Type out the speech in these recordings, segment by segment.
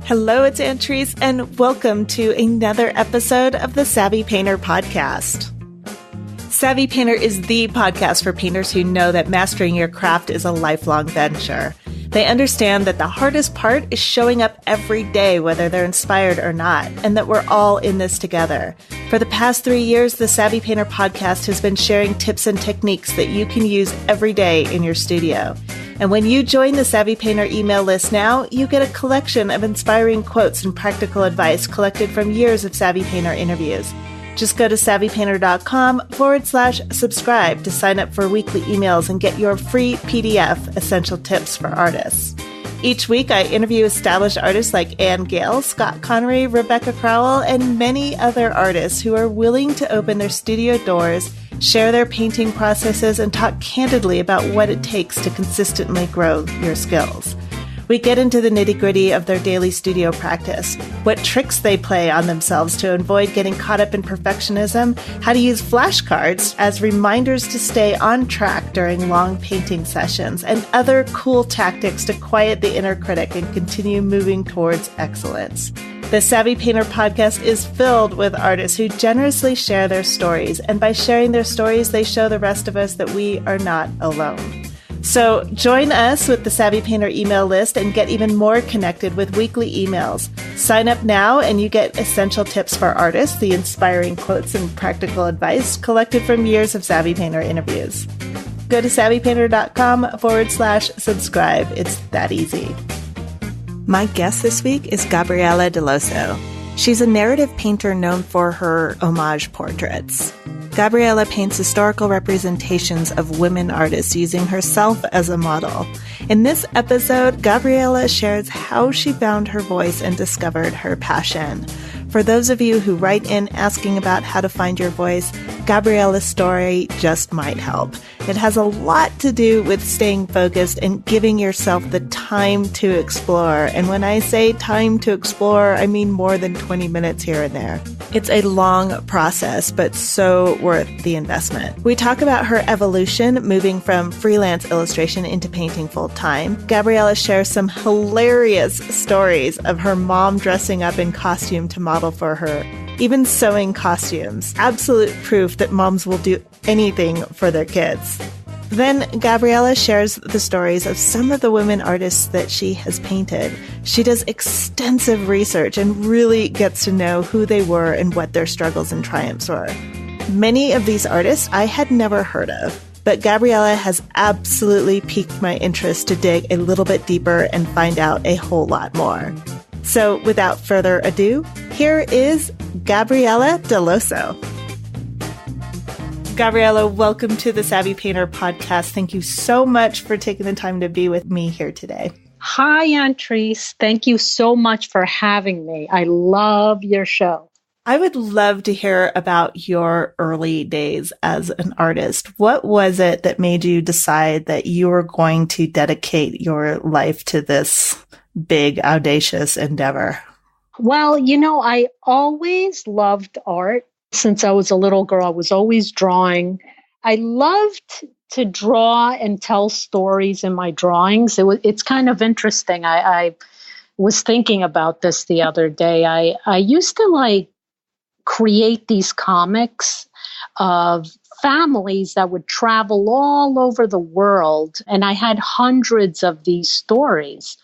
Hello, it's Antrese, and welcome to another episode of the Savvy Painter Podcast. Savvy Painter is the podcast for painters who know that mastering your craft is a lifelong venture. They understand that the hardest part is showing up every day, whether they're inspired or not, and that we're all in this together. For the past 3 years, the Savvy Painter Podcast has been sharing tips and techniques that you can use every day in your studio. And when you join the Savvy Painter email list now, you get a collection of inspiring quotes and practical advice collected from years of Savvy Painter interviews. Just go to savvypainter.com/subscribe to sign up for weekly emails and get your free PDF, Essential Tips for Artists. Each week, I interview established artists like Anne Gale, Scott Connery, Rebecca Crowell, and many other artists who are willing to open their studio doors, share their painting processes, and talk candidly about what it takes to consistently grow your skills. We get into the nitty-gritty of their daily studio practice, what tricks they play on themselves to avoid getting caught up in perfectionism, how to use flashcards as reminders to stay on track during long painting sessions, and other cool tactics to quiet the inner critic and continue moving towards excellence. The Savvy Painter Podcast is filled with artists who generously share their stories, and by sharing their stories, they show the rest of us that we are not alone. So join us with the Savvy Painter email list and get even more connected with weekly emails. Sign up now and you get essential tips for artists, the inspiring quotes and practical advice collected from years of Savvy Painter interviews. Go to savvypainter.com/subscribe. It's that easy. My guest this week is Gabriella Delloso. She's a narrative painter known for her homage portraits. Gabriella paints historical representations of women artists using herself as a model. In this episode, Gabriella shares how she found her voice and discovered her passion. For those of you who write in asking about how to find your voice, Gabriella's story just might help. It has a lot to do with staying focused and giving yourself the time to explore. And when I say time to explore, I mean more than 20 minutes here and there. It's a long process, but so worth the investment. We talk about her evolution, moving from freelance illustration into painting full-time. Gabriella shares some hilarious stories of her mom dressing up in costume to model for her, even sewing costumes. Absolute proof that moms will do anything for their kids. Then Gabriella shares the stories of some of the women artists that she has painted. She does extensive research and really gets to know who they were and what their struggles and triumphs were. Many of these artists I had never heard of, but Gabriella has absolutely piqued my interest to dig a little bit deeper and find out a whole lot more. So without further ado, here is Gabriella Delloso. Gabriella, welcome to the Savvy Painter Podcast. Thank you so much for taking the time to be with me here today. Hi, Antrese. Thank you so much for having me. I love your show. I would love to hear about your early days as an artist. What was it that made you decide that you were going to dedicate your life to this big, audacious endeavor? Well, I always loved art. Since I was a little girl, I was always drawing. I loved to draw and tell stories in my drawings. It's kind of interesting. I was thinking about this the other day. I used to create these comics of families that would travel all over the world. And I had hundreds of these stories.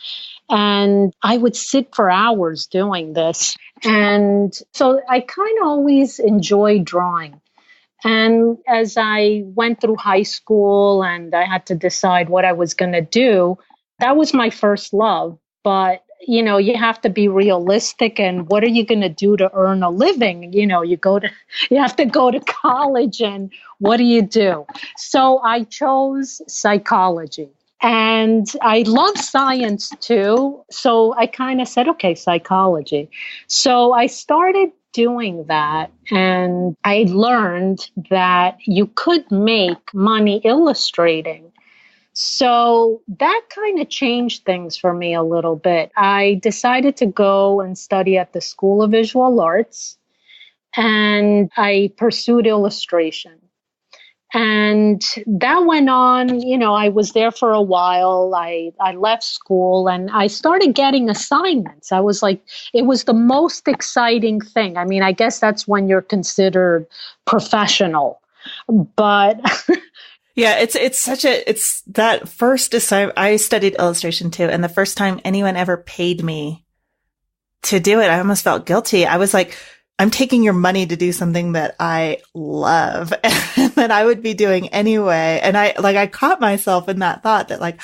And I would sit for hours doing this. And so I kind of always enjoyed drawing. And as I went through high school and I had to decide what I was going to do, that was my first love. But, you have to be realistic. And what are you going to do to earn a living? You have to go to college. And what do you do? So I chose psychology. And I love science too. So I kind of said, okay, psychology. So I started doing that. And I learned that you could make money illustrating. So that kind of changed things for me a little bit. I decided to go and study at the School of Visual Arts. And I pursued illustration. And that went on, I was there for a while. I left school and I started getting assignments. I was like, it was the most exciting thing. I mean, I guess that's when you're considered professional. But yeah, it's that first assignment. I studied illustration too. And the first time anyone ever paid me to do it, I almost felt guilty. I was like, I'm taking your money to do something that I love and that I would be doing anyway. And I caught myself in that thought that like,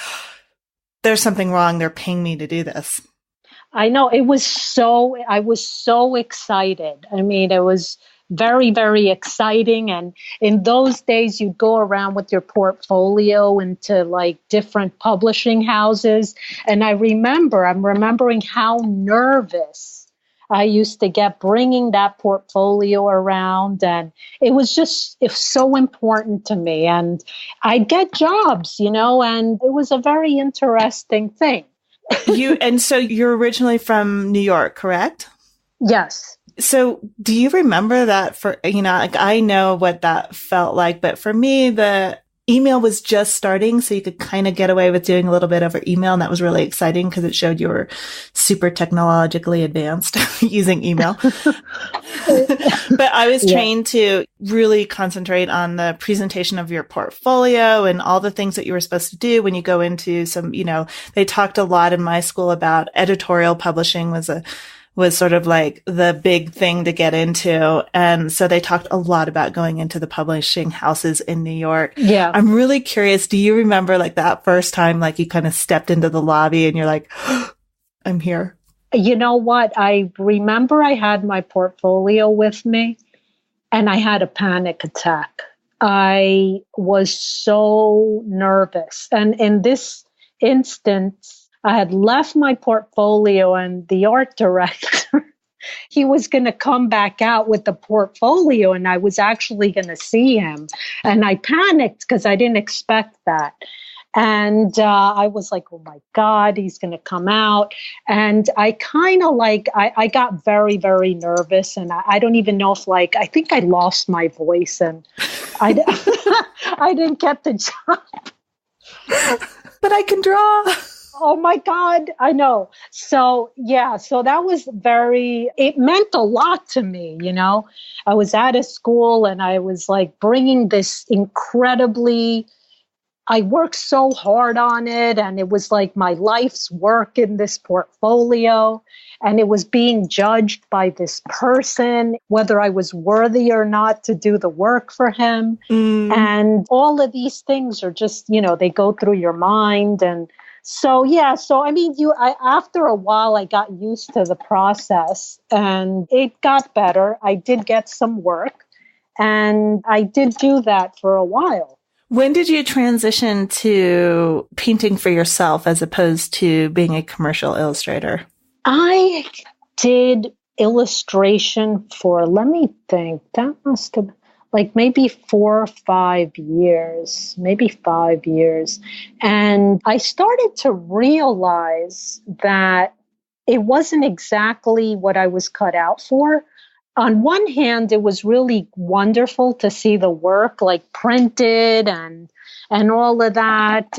there's something wrong. They're paying me to do this. I know I was so excited. I mean, it was very, very exciting. And in those days, you'd go around with your portfolio into like different publishing houses. And I'm remembering how nervous I used to get bringing that portfolio around. And it's so important to me. And I'd get jobs, and it was a very interesting thing. And so you're originally from New York, correct? Yes. So do you remember that like I know what that felt like, but for me, the email was just starting. So you could kind of get away with doing a little bit over email. And that was really exciting because it showed you were super technologically advanced using email. But I was trained to really concentrate on the presentation of your portfolio and all the things that you were supposed to do when you go into some, they talked a lot in my school about editorial publishing was sort of like the big thing to get into. And so they talked a lot about going into the publishing houses in New York. Yeah. I'm really curious. Do you remember like that first time, like you kind of stepped into the lobby and you're like, oh, I'm here? You know what? I remember I had my portfolio with me and I had a panic attack. I was so nervous. And in this instance, I had left my portfolio and the art director, he was going to come back out with the portfolio and I was actually going to see him. And I panicked because I didn't expect that. And I was like, oh my God, he's going to come out. And I kind of I got very, very nervous. And I don't even know if I think I lost my voice and I didn't get the job. But I can draw. Oh my God, I know. So that was it meant a lot to me, I was at a school and I was like bringing this I worked so hard on it and it was like my life's work in this portfolio and it was being judged by this person, whether I was worthy or not to do the work for him. And all of these things are just, they go through your mind. And so I mean, after a while, I got used to the process and it got better. I did get some work and I did do that for a while. When did you transition to painting for yourself as opposed to being a commercial illustrator? I did illustration for, let me think, that must have maybe 4 or 5 years, maybe 5 years. And I started to realize that it wasn't exactly what I was cut out for. On one hand, it was really wonderful to see the work printed and all of that.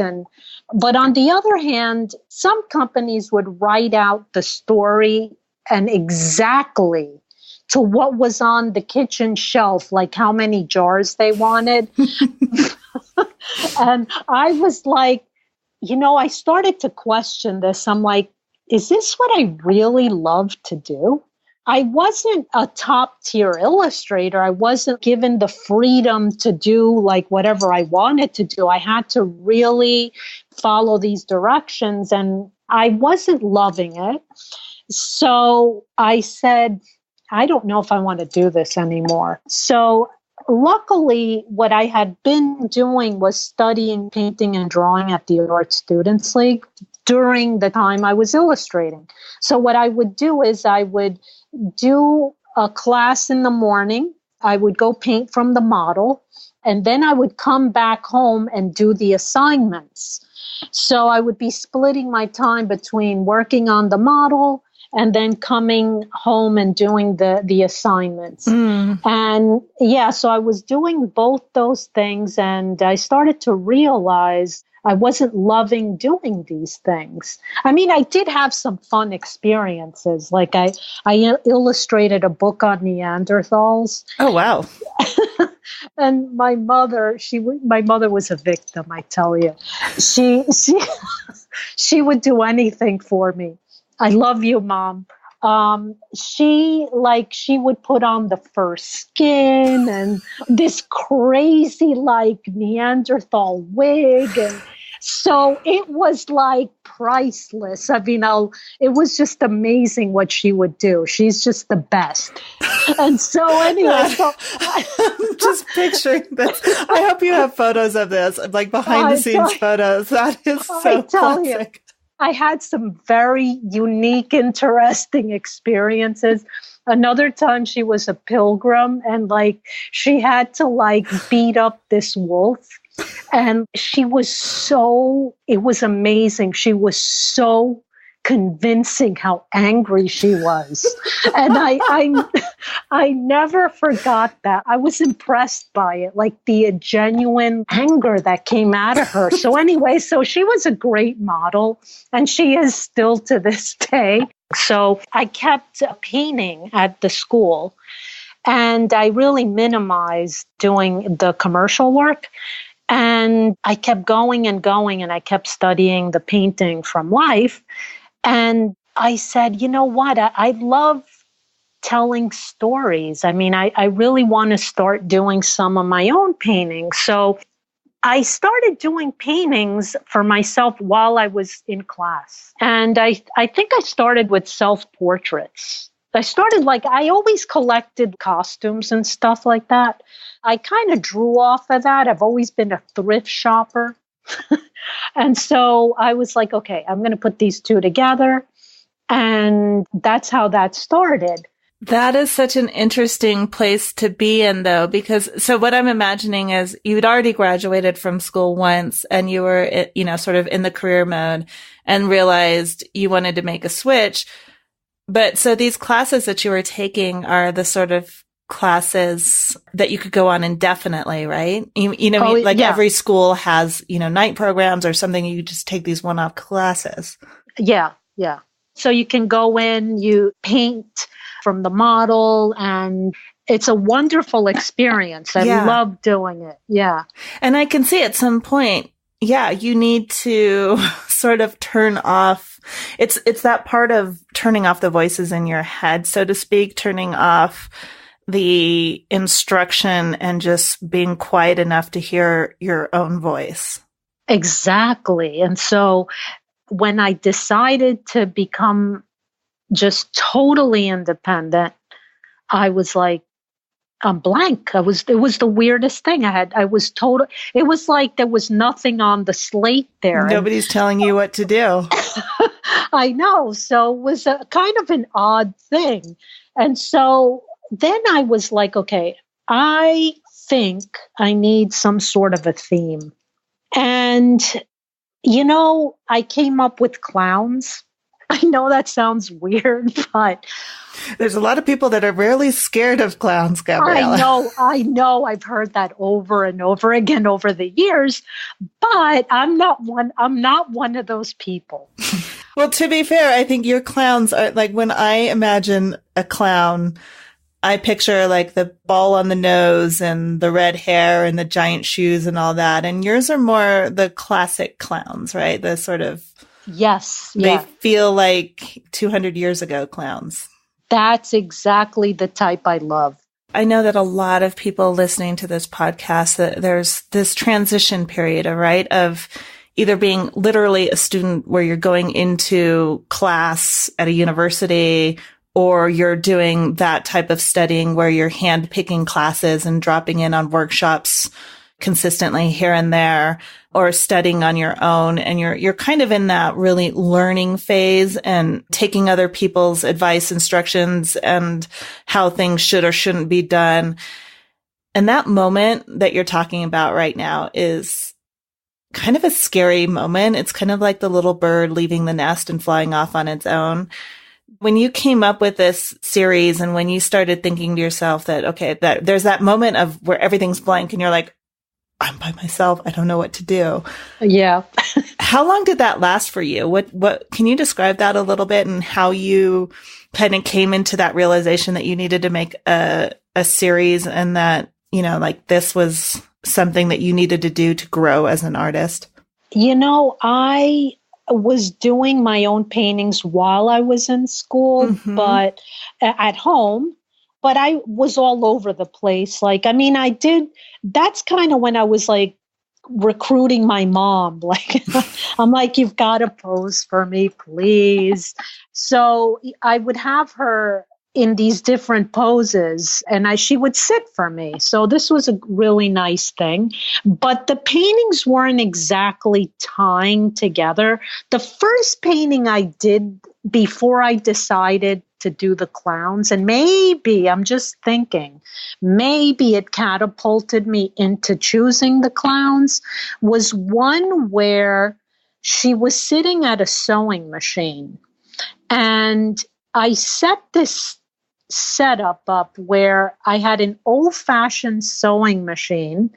But on the other hand, some companies would write out the story and exactly to what was on the kitchen shelf, like how many jars they wanted. And I was like, I started to question this. I'm like, is this what I really love to do? I wasn't a top tier illustrator. I wasn't given the freedom to do whatever I wanted to do. I had to really follow these directions and I wasn't loving it. So I said, I don't know if I want to do this anymore. So luckily, what I had been doing was studying painting and drawing at the Art Students League during the time I was illustrating. So what I would do is I would do a class in the morning. I would go paint from the model, and then I would come back home and do the assignments. So I would be splitting my time between working on the model and then coming home and doing the assignments. And yeah, so I was doing both those things, and I started to realize I wasn't loving doing these things. I mean, I did have some fun experiences. Like I illustrated a book on Neanderthals. Oh, wow. And my mother was a victim, I tell you. She she would do anything for me. I love you, Mom. She would put on the fur skin and this crazy like Neanderthal wig, and so it was like priceless. I mean, it was just amazing what she would do. She's just the best. And so anyway, I'm just picturing this. I hope you have photos of this, like behind the scenes photos. That is so classic. I had some very unique, interesting experiences. Another time she was a pilgrim, and like she had to like beat up this wolf. And it was amazing. She was so convincing how angry she was. And I never forgot that. I was impressed by it, like the genuine anger that came out of her. So anyway, so she was a great model, and she is still to this day. So I kept painting at the school, and I really minimized doing the commercial work. And I kept going and going, and I kept studying the painting from life. And I said, you know what? I love telling stories. I mean, I really want to start doing some of my own paintings. So I started doing paintings for myself while I was in class. And I think I started with self-portraits. I always collected costumes and stuff like that. I kind of drew off of that. I've always been a thrift shopper. And so I was like, okay, I'm going to put these two together. And that's how that started. That is such an interesting place to be in, though, because so what I'm imagining is you'd already graduated from school once and you were, sort of in the career mode and realized you wanted to make a switch. But so these classes that you were taking are the sort of classes that you could go on indefinitely, right? Every school has, night programs or something. You just take these one-off classes. Yeah. Yeah. So you can go in, you paint from the model, and it's a wonderful experience. I love doing it. Yeah. And I can see at some point, you need to sort of turn off. It's that part of turning off the voices in your head, so to speak, turning off the instruction and just being quiet enough to hear your own voice. Exactly. And so when I decided to become just totally independent, I was like, I'm blank. It was the weirdest thing. It was like there was nothing on the slate there. Nobody's telling you what to do. I know. So it was a kind of an odd thing. And so then I was like, okay, I think I need some sort of a theme. And, I came up with clowns. I know that sounds weird, but there's a lot of people that are really scared of clowns, Gabriella. I know. I've heard that over and over again over the years, but I'm not one of those people. Well, to be fair, I think your clowns are like, when I imagine a clown, I picture like the ball on the nose and the red hair and the giant shoes and all that. And yours are more the classic clowns, right? The sort of, yes, they feel like 200 years ago clowns. That's exactly the type I love. I know that a lot of people listening to this podcast, that there's this transition period, right, of either being literally a student where you're going into class at a university, or you're doing that type of studying where you're hand picking classes and dropping in on workshops consistently here and there, or studying on your own. And you're kind of in that really learning phase and taking other people's advice, instructions, and how things should or shouldn't be done. And that moment that you're talking about right now is kind of a scary moment. It's kind of like the little bird leaving the nest and flying off on its own. When you came up with this series and when you started thinking to yourself that, okay, that there's that moment of where everything's blank and you're like, I'm by myself. I don't know what to do. Yeah. How long did that last for you? What can you describe that a little bit and how you kind of came into that realization that you needed to make a series and that, like this was something that you needed to do to grow as an artist? I was doing my own paintings while I was in school, but at home, but I was all over the place. That's kind of when I was like recruiting my mom. Like, I'm like, you've got to pose for me, please. So I would have her in these different poses and she would sit for me. So this was a really nice thing, but the paintings weren't exactly tying together. The first painting I did before I decided to do the clowns, and maybe I'm just thinking, maybe it catapulted me into choosing the clowns, was one where she was sitting at a sewing machine. And I set this setup up where I had an old-fashioned sewing machine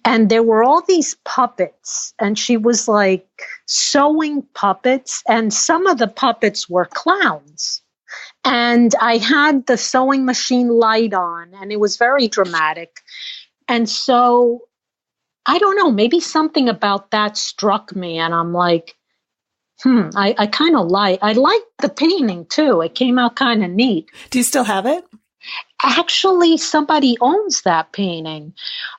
and there were all these puppets and she was like sewing puppets and some of the puppets were clowns. And I had the sewing machine light on and it was very dramatic. And so I don't know, maybe something about that struck me and I'm like, I kind of I like the painting too. It came out kind of neat. Do you still have it? Actually, somebody owns that painting,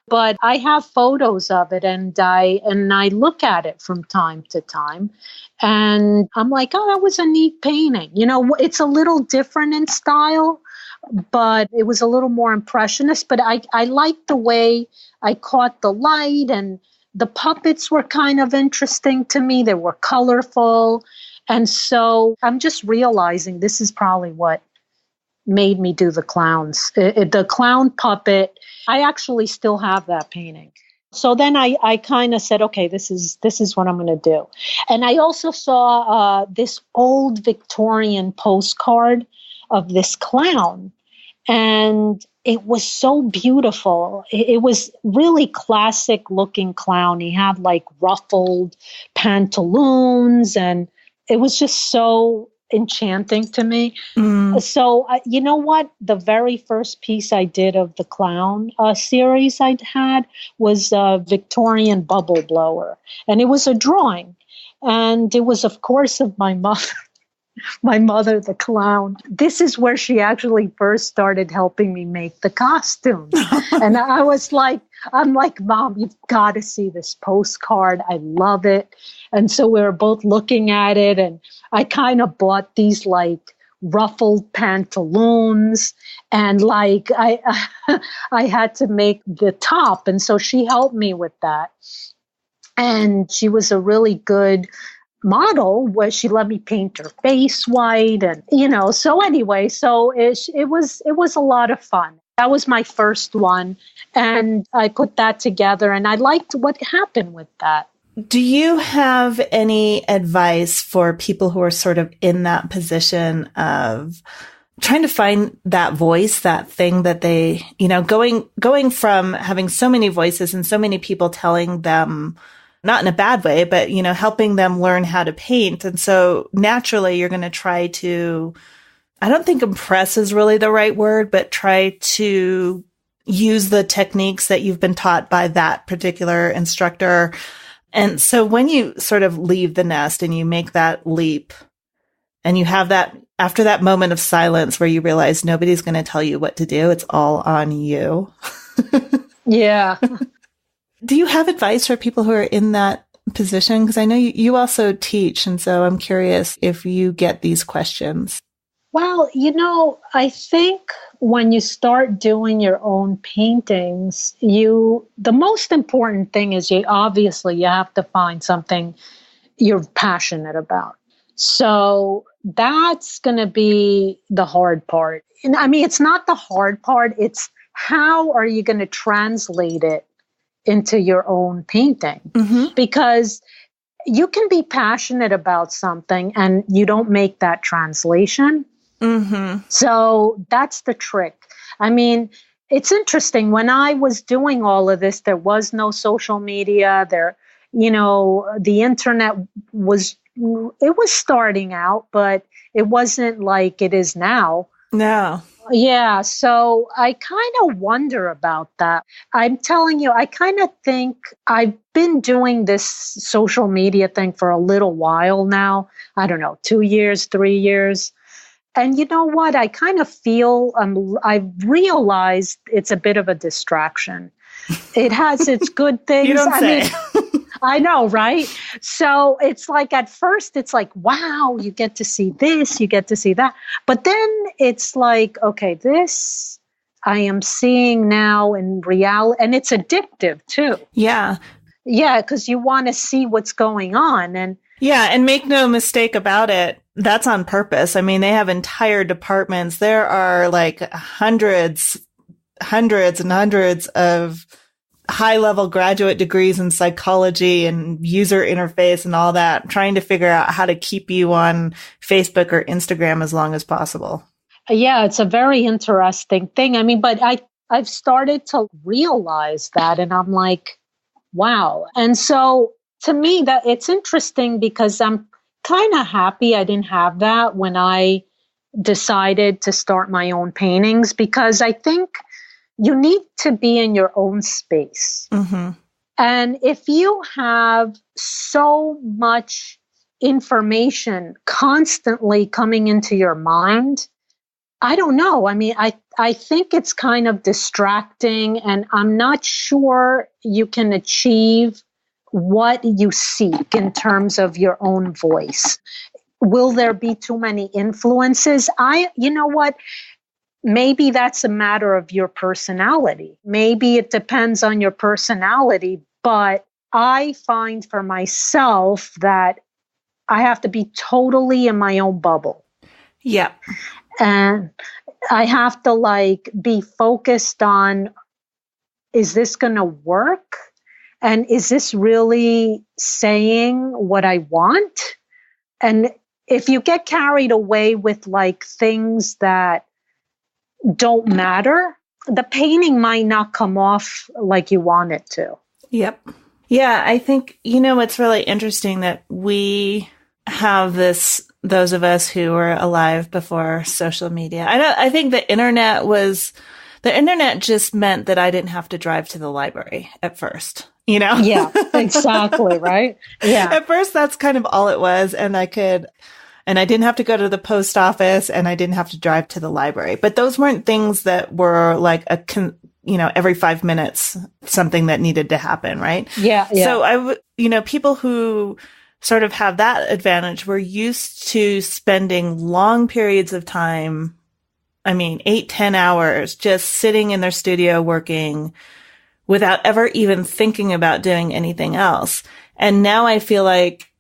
but I have photos of it and I look at it from time to time and I'm like, oh, that was a neat painting. It's a little different in style, but it was a little more impressionist, but I liked the way I caught the light and the puppets were kind of interesting to me. They were colorful. And so I'm just realizing this is probably what made me do the clowns. The clown puppet, I actually still have that painting. So then I kind of said, okay, this is what I'm going to do. And I also saw this old Victorian postcard of this clown. And it was so beautiful. It was really classic looking clown. He had like ruffled pantaloons and it was just so enchanting to me. So, you know what? The very first piece I did of the clown series I'd had was a Victorian bubble blower. And it was a drawing. And it was, of course, of my mother. My mother, the clown. This is where she actually first started helping me make the costumes. And I'm like, Mom, you've got to see this postcard. I love it. And so we were both looking at it. And I kind of bought these like ruffled pantaloons and like I had to make the top. And so she helped me with that. And she was a really good model where she let me paint her face white and so anyway, so it was a lot of fun. That was my first one and I put that together and I liked what happened with that. Do you have any advice for people who are sort of in that position of trying to find that voice, that thing that they, going from having so many voices and so many people telling them, not in a bad way, but, helping them learn how to paint. And so naturally you're going to try to, I don't think impress is really the right word, but try to use the techniques that you've been taught by that particular instructor. And so when you sort of leave the nest and you make that leap and you have that, after that moment of silence where you realize nobody's going to tell you what to do, it's all on you. Yeah. Do you have advice for people who are in that position? Because I know you also teach, and so I'm curious if you get these questions. Well, I think when you start doing your own paintings, the most important thing is you have to find something you're passionate about. So that's going to be the hard part. And I mean, it's not the hard part. It's how are you going to translate it into your own painting? Because you can be passionate about something and you don't make that translation. Mm-hmm. So that's the trick. I mean, it's interesting. When I was doing all of this, there was no social media. The internet was starting out, but it wasn't like it is now. No. Yeah, so I kind of wonder about that. I'm telling you, I kind of think I've been doing this social media thing for a little while now. I don't know, 2 years, 3 years. And you know what? I kind of feel I've realized it's a bit of a distraction. It has its good You things. don't I say. mean, I know, right? So it's like at first it's like, wow, you get to see this, you get to see that. But then it's like, okay, this I am seeing now in reality, and it's addictive too. Yeah. Yeah, because you want to see what's going on. And Yeah, and make no mistake about it, that's on purpose. I mean, they have entire departments. There are like hundreds and hundreds of high-level graduate degrees in psychology and user interface and all that, trying to figure out how to keep you on Facebook or Instagram as long as possible. yeah, it's a very interesting thing. I mean, but I've started to realize that, and I'm like, wow. And so to me, that it's interesting because I'm kind of happy I didn't have that when I decided to start my own paintings, because I think you need to be in your own space. Mm-hmm. And if you have so much information constantly coming into your mind, I don't know. I mean, I think it's kind of distracting, and I'm not sure you can achieve what you seek in terms of your own voice. Will there be too many influences? You know what? Maybe that's a matter of your personality. Maybe it depends on your personality, but I find for myself that I have to be totally in my own bubble. Yeah. And I have to like be focused on, is this going to work? And is this really saying what I want? And if you get carried away with like things that don't matter, the painting might not come off like you want it to. Yep. Yeah, I think, it's really interesting that we have this, those of us who were alive before social media. I think the internet just meant that I didn't have to drive to the library at first, Yeah, exactly. Right. Yeah. At first, that's kind of all it was. And I didn't have to go to the post office, and I didn't have to drive to the library. But those weren't things that were like every 5 minutes, something that needed to happen. Right. Yeah. So people who sort of have that advantage were used to spending long periods of time. 8-10 hours just sitting in their studio working without ever even thinking about doing anything else. And now I feel like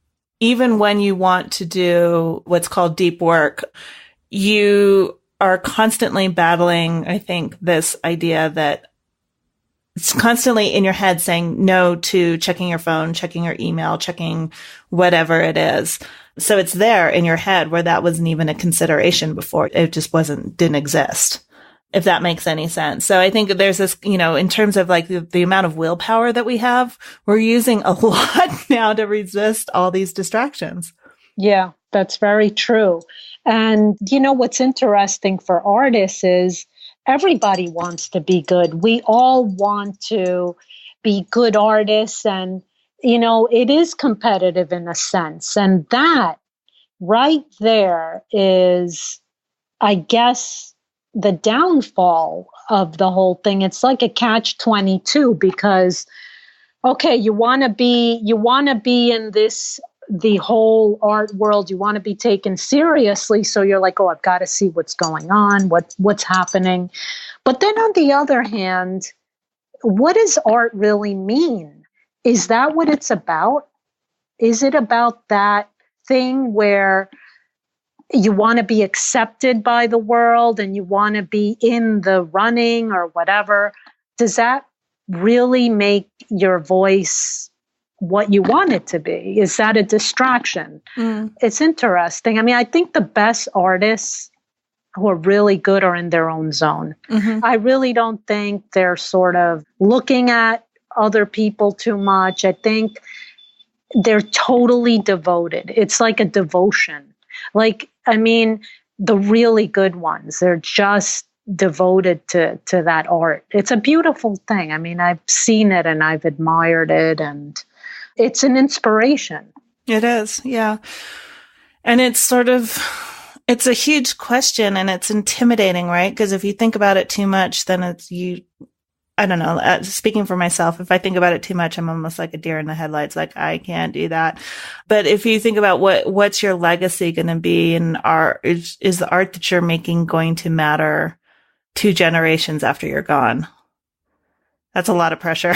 even when you want to do what's called deep work, you are constantly battling, I think, this idea that it's constantly in your head saying no to checking your phone, checking your email, checking whatever it is. So it's there in your head where that wasn't even a consideration before. It just didn't exist, if that makes any sense. So I think there's this, in terms of like the amount of willpower that we have, we're using a lot now to resist all these distractions. Yeah, that's very true. And what's interesting for artists is everybody wants to be good. We all want to be good artists, and it is competitive in a sense. And that right there is, I guess, the downfall of the whole thing. It's like a catch-22, because okay, you want to be in the whole art world, you want to be taken seriously, so you're like, oh, I've got to see what's going on, what's happening. But then on the other hand, what does art really mean? Is that what it's about? Is it about that thing where you want to be accepted by the world and you want to be in the running or whatever? Does that really make your voice what you want it to be? Is that a distraction? It's interesting. I think the best artists who are really good are in their own zone. Mm-hmm. I really don't think they're sort of looking at other people too much. I think they're totally devoted. It's like a devotion. Like, I mean, the really good ones, they're just devoted to that art. It's a beautiful thing. I mean, I've seen it and I've admired it, and it's an inspiration. It is, yeah. And it's sort of, it's a huge question and it's intimidating, right? Because if you think about it too much, then it's I don't know, speaking for myself, if I think about it too much, I'm almost like a deer in the headlights, like I can't do that. But if you think about what's your legacy going to be in art, is the art that you're making going to matter 2 generations after you're gone? That's a lot of pressure.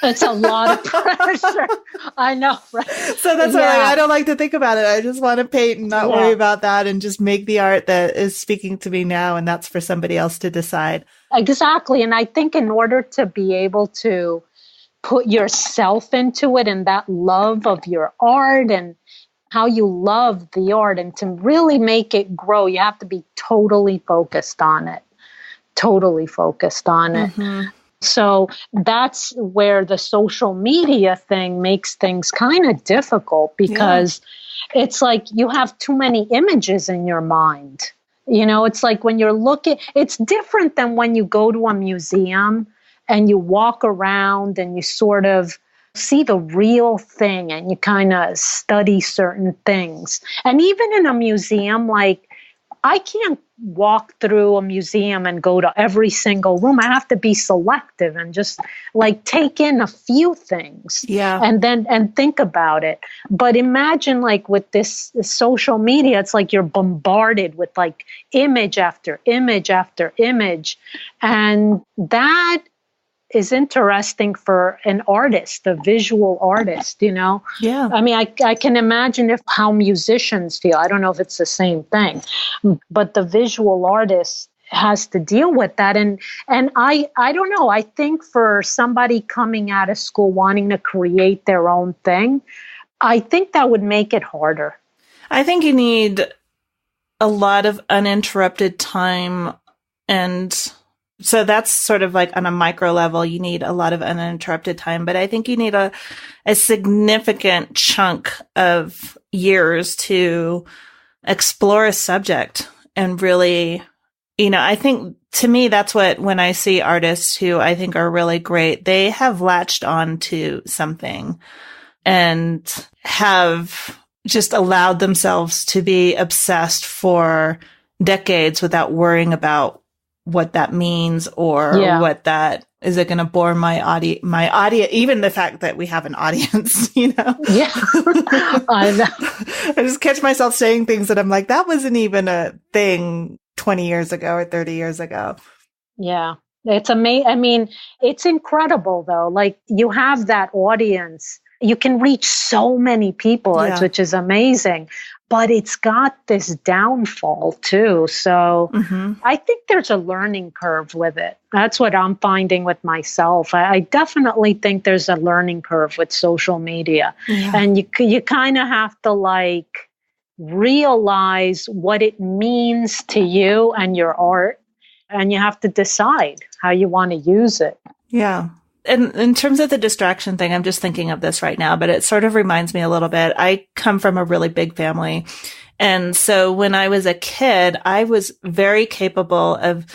It's a lot of pressure. I know, right? So that's why I don't like to think about it. I just want to paint and not worry about that and just make the art that is speaking to me now. And that's for somebody else to decide. Exactly. And I think in order to be able to put yourself into it and that love of your art and how you love the art and to really make it grow, you have to be totally focused on it. Totally focused on it. Mm-hmm. So that's where the social media thing makes things kind of difficult because it's like you have too many images in your mind. You know, it's like when you're looking, it's different than when you go to a museum and you walk around and you sort of see the real thing and you kind of study certain things. And even in a museum, like, I can't walk through a museum and go to every single room. I have to be selective and just like take in a few things and think about it. But imagine like with this social media, it's like you're bombarded with like image after image after image. And that is interesting for an artist, a visual artist, you know? Yeah. I mean, I can imagine how musicians feel. I don't know if it's the same thing, but the visual artist has to deal with that. And I don't know. I think for somebody coming out of school wanting to create their own thing, I think that would make it harder. I think you need a lot of uninterrupted time, and so that's sort of like on a micro level, you need a lot of uninterrupted time, but I think you need a significant chunk of years to explore a subject and really, you know, I think to me, that's when I see artists who I think are really great, they have latched on to something and have just allowed themselves to be obsessed for decades without worrying about what that means or what that is. It going to bore my audience, even the fact that we have an audience, you know? Yeah. I know. I just catch myself saying things that I'm like, that wasn't even a thing 20 years ago or 30 years ago. Yeah. It's amazing. I mean, it's incredible though. Like you have that audience, you can reach so many people, which is amazing. But it's got this downfall too. So I think there's a learning curve with it. That's what I'm finding with myself. I definitely think there's a learning curve with social media. Yeah. And you kind of have to like realize what it means to you and your art. And you have to decide how you want to use it. Yeah. And in terms of the distraction thing, I'm just thinking of this right now, but it sort of reminds me a little bit. I come from a really big family. And so when I was a kid, I was very capable of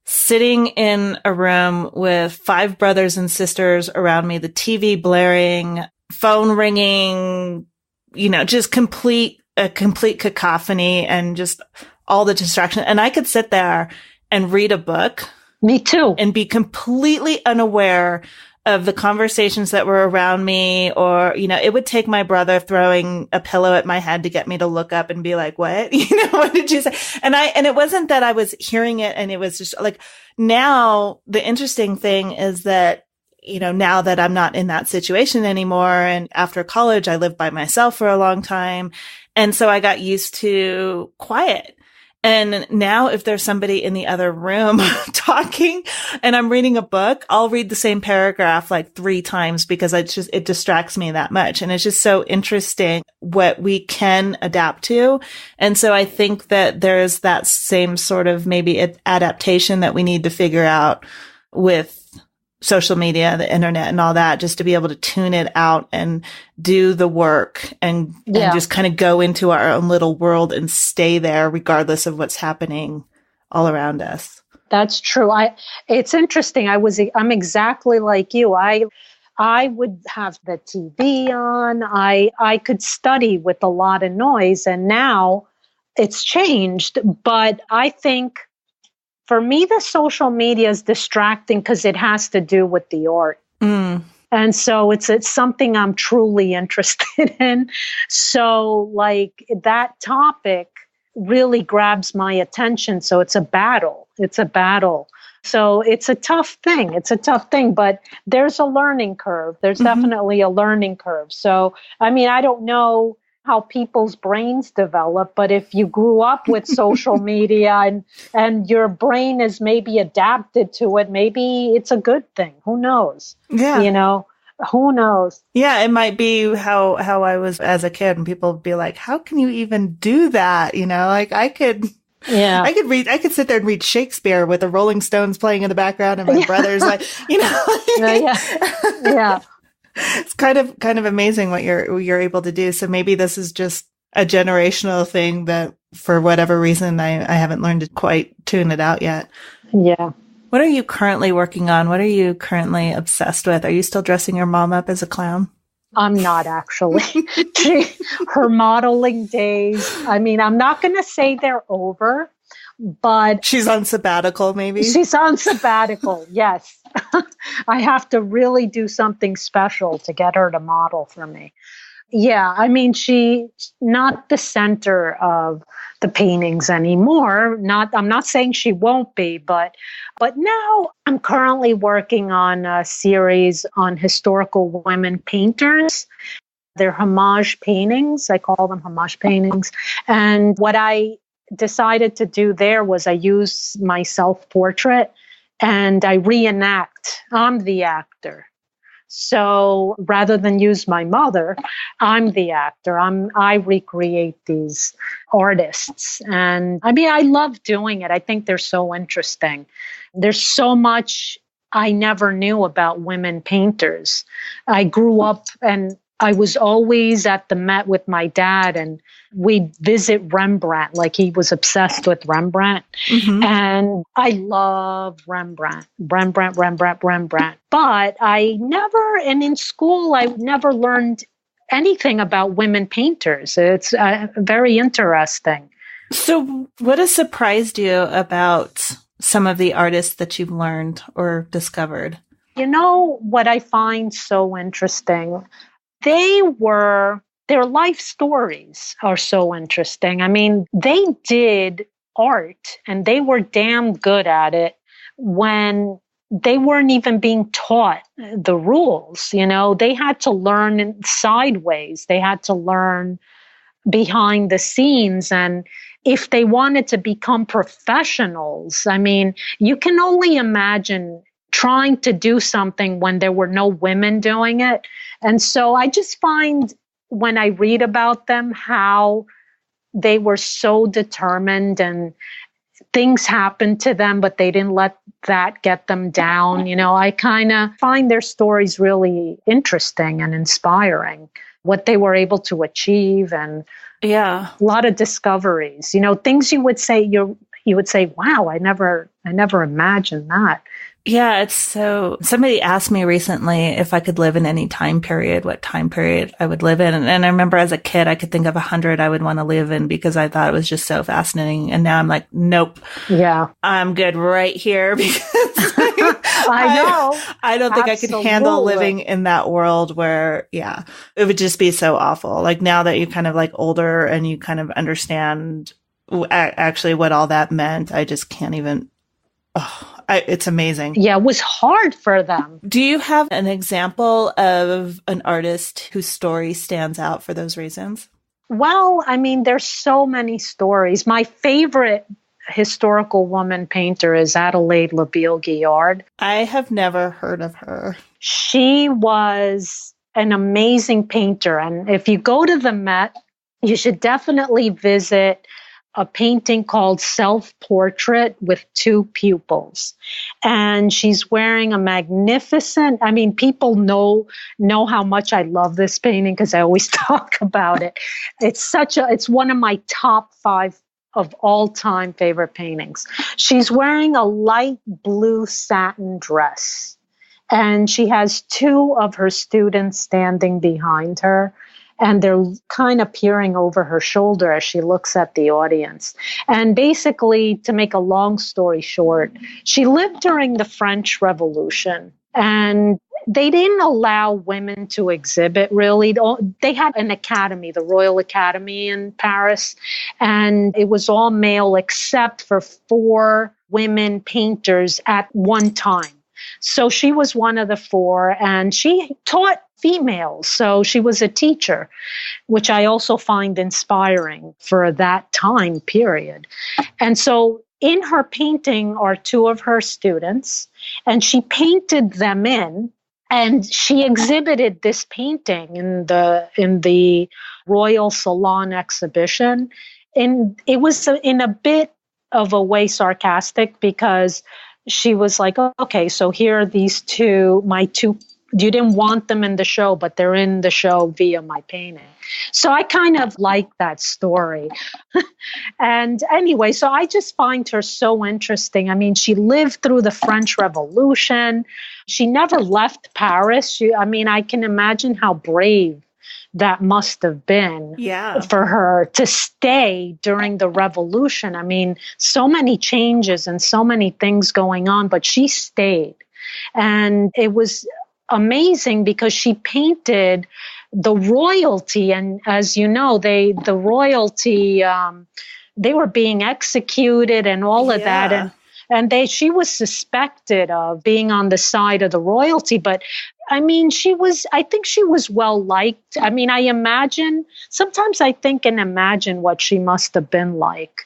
sitting in a room with 5 brothers and sisters around me, the TV blaring, phone ringing, you know, just a complete cacophony and just all the distraction. And I could sit there and read a book. Me too. And be completely unaware of the conversations that were around me, or, you know, it would take my brother throwing a pillow at my head to get me to look up and be like, what? You know, what did you say? And it wasn't that I was hearing it, and it was just like, now the interesting thing is that, you know, now that I'm not in that situation anymore, and after college, I lived by myself for a long time. And so I got used to quiet. And now if there's somebody in the other room talking and I'm reading a book, I'll read the same paragraph like 3 times because it distracts me that much. And it's just so interesting what we can adapt to. And so I think that there's that same sort of maybe adaptation that we need to figure out with social media, the internet and all that, just to be able to tune it out and do the work and just kind of go into our own little world and stay there regardless of what's happening all around us. That's true. It's interesting. I'm exactly like you. I would have the TV on. I could study with a lot of noise, and now it's changed. But I think for me, the social media is distracting because it has to do with the art. Mm. And so it's something I'm truly interested in. So like that topic really grabs my attention. So it's a battle. So it's a tough thing, but there's a learning curve. There's definitely a learning curve. So, I mean, I don't know how people's brains develop, but if you grew up with social media and your brain is maybe adapted to it, maybe it's a good thing. Who knows? Yeah. Who knows? Yeah, it might be how I was as a kid, and people would be like, how can you even do that? Like I could sit there and read Shakespeare with the Rolling Stones playing in the background and my brother's like, Yeah. It's kind of amazing what you're able to do. So maybe this is just a generational thing that for whatever reason, I haven't learned to quite tune it out yet. Yeah. What are you currently working on? What are you currently obsessed with? Are you still dressing your mom up as a clown? I'm not actually. Her modeling days, I mean, I'm not going to say they're over, but she's on sabbatical, maybe? She's on sabbatical, yes. I have to really do something special to get her to model for me. Yeah, I mean, she's not the center of the paintings anymore. I'm not saying she won't be, but now I'm currently working on a series on historical women painters. They're homage paintings. I call them homage paintings. And what I decided to do there was I use my self-portrait and I reenact. I'm the actor. So rather than use my mother, I'm the actor. I recreate these artists. And I mean, I love doing it. I think they're so interesting. There's so much I never knew about women painters. I grew up and I was always at the Met with my dad, and we'd visit Rembrandt. Like, he was obsessed with Rembrandt. Mm-hmm. And I love Rembrandt. But and in school, I never learned anything about women painters. It's very interesting. So what has surprised you about some of the artists that you've learned or discovered? What I find so interesting? Their life stories are so interesting. I mean, they did art and they were damn good at it when they weren't even being taught the rules. They had to learn sideways. They had to learn behind the scenes. And if they wanted to become professionals, I mean, you can only imagine trying to do something when there were no women doing it. And so I just find when I read about them, how they were so determined and things happened to them, but they didn't let that get them down. I kind of find their stories really interesting and inspiring, what they were able to achieve, and a lot of discoveries, things you would say, wow, I never imagined that. Yeah, it's so. Somebody asked me recently if I could live in any time period, what time period I would live in. And I remember as a kid, I could think of 100 I would want to live in because I thought it was just so fascinating. And now I'm like, nope. Yeah. I'm good right here because I know. I don't think I could handle living in that world where, it would just be so awful. Like, now that you're kind of like older and you kind of understand actually what all that meant, I just can't even. It's amazing. Yeah, it was hard for them. Do you have an example of an artist whose story stands out for those reasons? Well, I mean, there's so many stories. My favorite historical woman painter is Adelaide Labille-Guiard. I have never heard of her. She was an amazing painter. And if you go to the Met, you should definitely visit a painting called Self-Portrait with Two Pupils. And she's wearing a magnificent, I mean, people know how much I love this painting because I always talk about it. It's one of my top 5 of all time favorite paintings. She's wearing a light blue satin dress. And she has 2 of her students standing behind her, and they're kind of peering over her shoulder as she looks at the audience. And basically, to make a long story short, she lived during the French Revolution, and they didn't allow women to exhibit, really. They had an academy, the Royal Academy in Paris, and it was all male except for 4 women painters at one time. So she was one of the 4, and she taught females. So she was a teacher, which I also find inspiring for that time period. And so in her painting are 2 of her students, and she painted them in, and she exhibited this painting in the Royal Salon exhibition. And it was in a bit of a way sarcastic because she was like, oh, okay, so here are these 2, my 2, you didn't want them in the show, but they're in the show via my painting. So I kind of like that story. And anyway, so I just find her so interesting. I mean, she lived through the French Revolution. She never left Paris. I can imagine how brave that must have been for her to stay during the revolution. I mean, so many changes and so many things going on, but she stayed. And it was amazing because she painted the royalty. And as you know, the royalty, they were being executed and all of that. And she was suspected of being on the side of the royalty. But I mean, I think she was well liked. I mean, sometimes I think and imagine what she must have been like.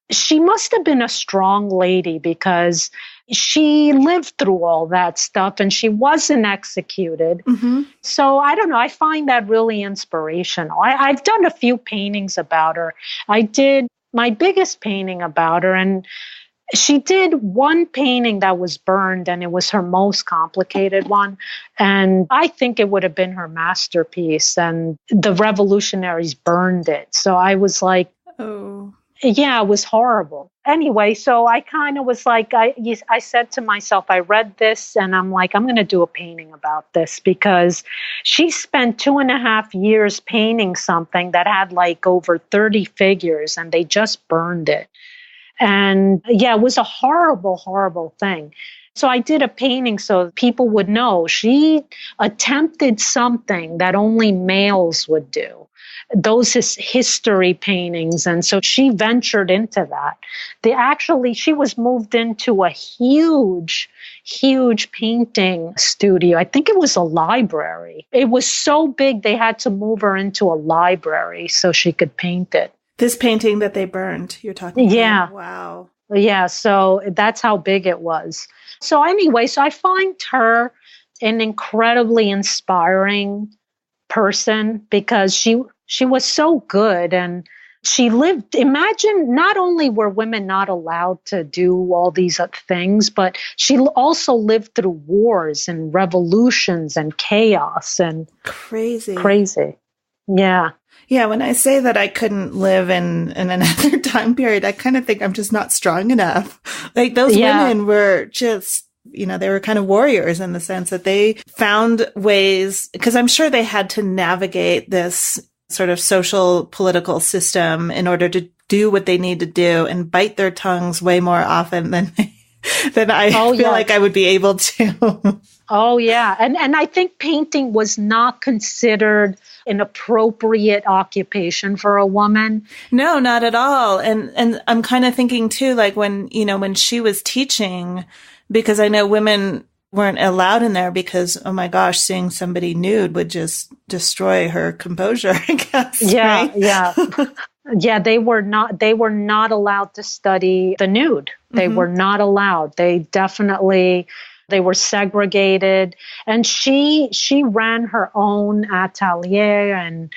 She must have been a strong lady because she lived through all that stuff and she wasn't executed. Mm-hmm. So I don't know. I find that really inspirational. I've done a few paintings about her. I did my biggest painting about her, and she did one painting that was burned, and it was her most complicated one. And I think it would have been her masterpiece, and the revolutionaries burned it. So I was like, oh, yeah, it was horrible. Anyway, so I kind of was like, I said to myself, I read this and I'm like, I'm going to do a painting about this because she spent 2.5 years painting something that had like over 30 figures and they just burned it. And yeah, it was a horrible, horrible thing. So I did a painting so people would know she attempted something that only males would do. Those history paintings. And so she ventured into that. She was moved into a huge, huge painting studio. I think it was a library. It was so big they had to move her into a library so she could paint it. This painting that they burned, you're talking about? Yeah. Wow. Yeah, so that's how big it was. So anyway, so I find her an incredibly inspiring person because she was so good and she lived. Imagine, not only were women not allowed to do all these things, but she also lived through wars and revolutions and chaos and crazy. Yeah. Yeah, when I say that I couldn't live in another time period, I kind of think I'm just not strong enough. Like those women were just, they were kind of warriors in the sense that they found ways, because I'm sure they had to navigate this sort of social political system in order to do what they need to do and bite their tongues way more often than I feel like I would be able to. Oh, yeah. And I think painting was not considered an appropriate occupation for a woman. No, not at all. And I'm kind of thinking too, like when she was teaching, because I know women weren't allowed in there because, oh my gosh, seeing somebody nude would just destroy her composure, I guess. Yeah, right? yeah. Yeah, they were not allowed to study the nude. They were not allowed. They were segregated. And she ran her own atelier, and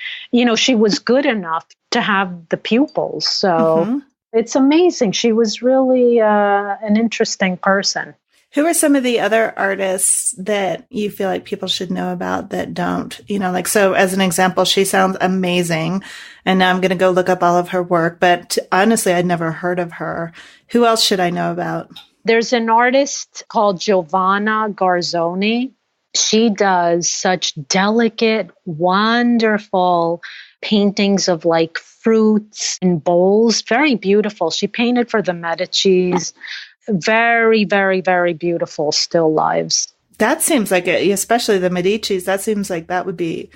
she was good enough to have the pupils. So it's amazing. She was really an interesting person. Who are some of the other artists that you feel like people should know about that don't? Like, so as an example, she sounds amazing. And now I'm going to go look up all of her work. But honestly, I'd never heard of her. Who else should I know about? There's an artist called Giovanna Garzoni. She does such delicate, wonderful paintings of like fruits and bowls. Very beautiful. She painted for the Medicis. Very, very, very beautiful still lives. That seems like it, especially the Medicis. That seems like that would be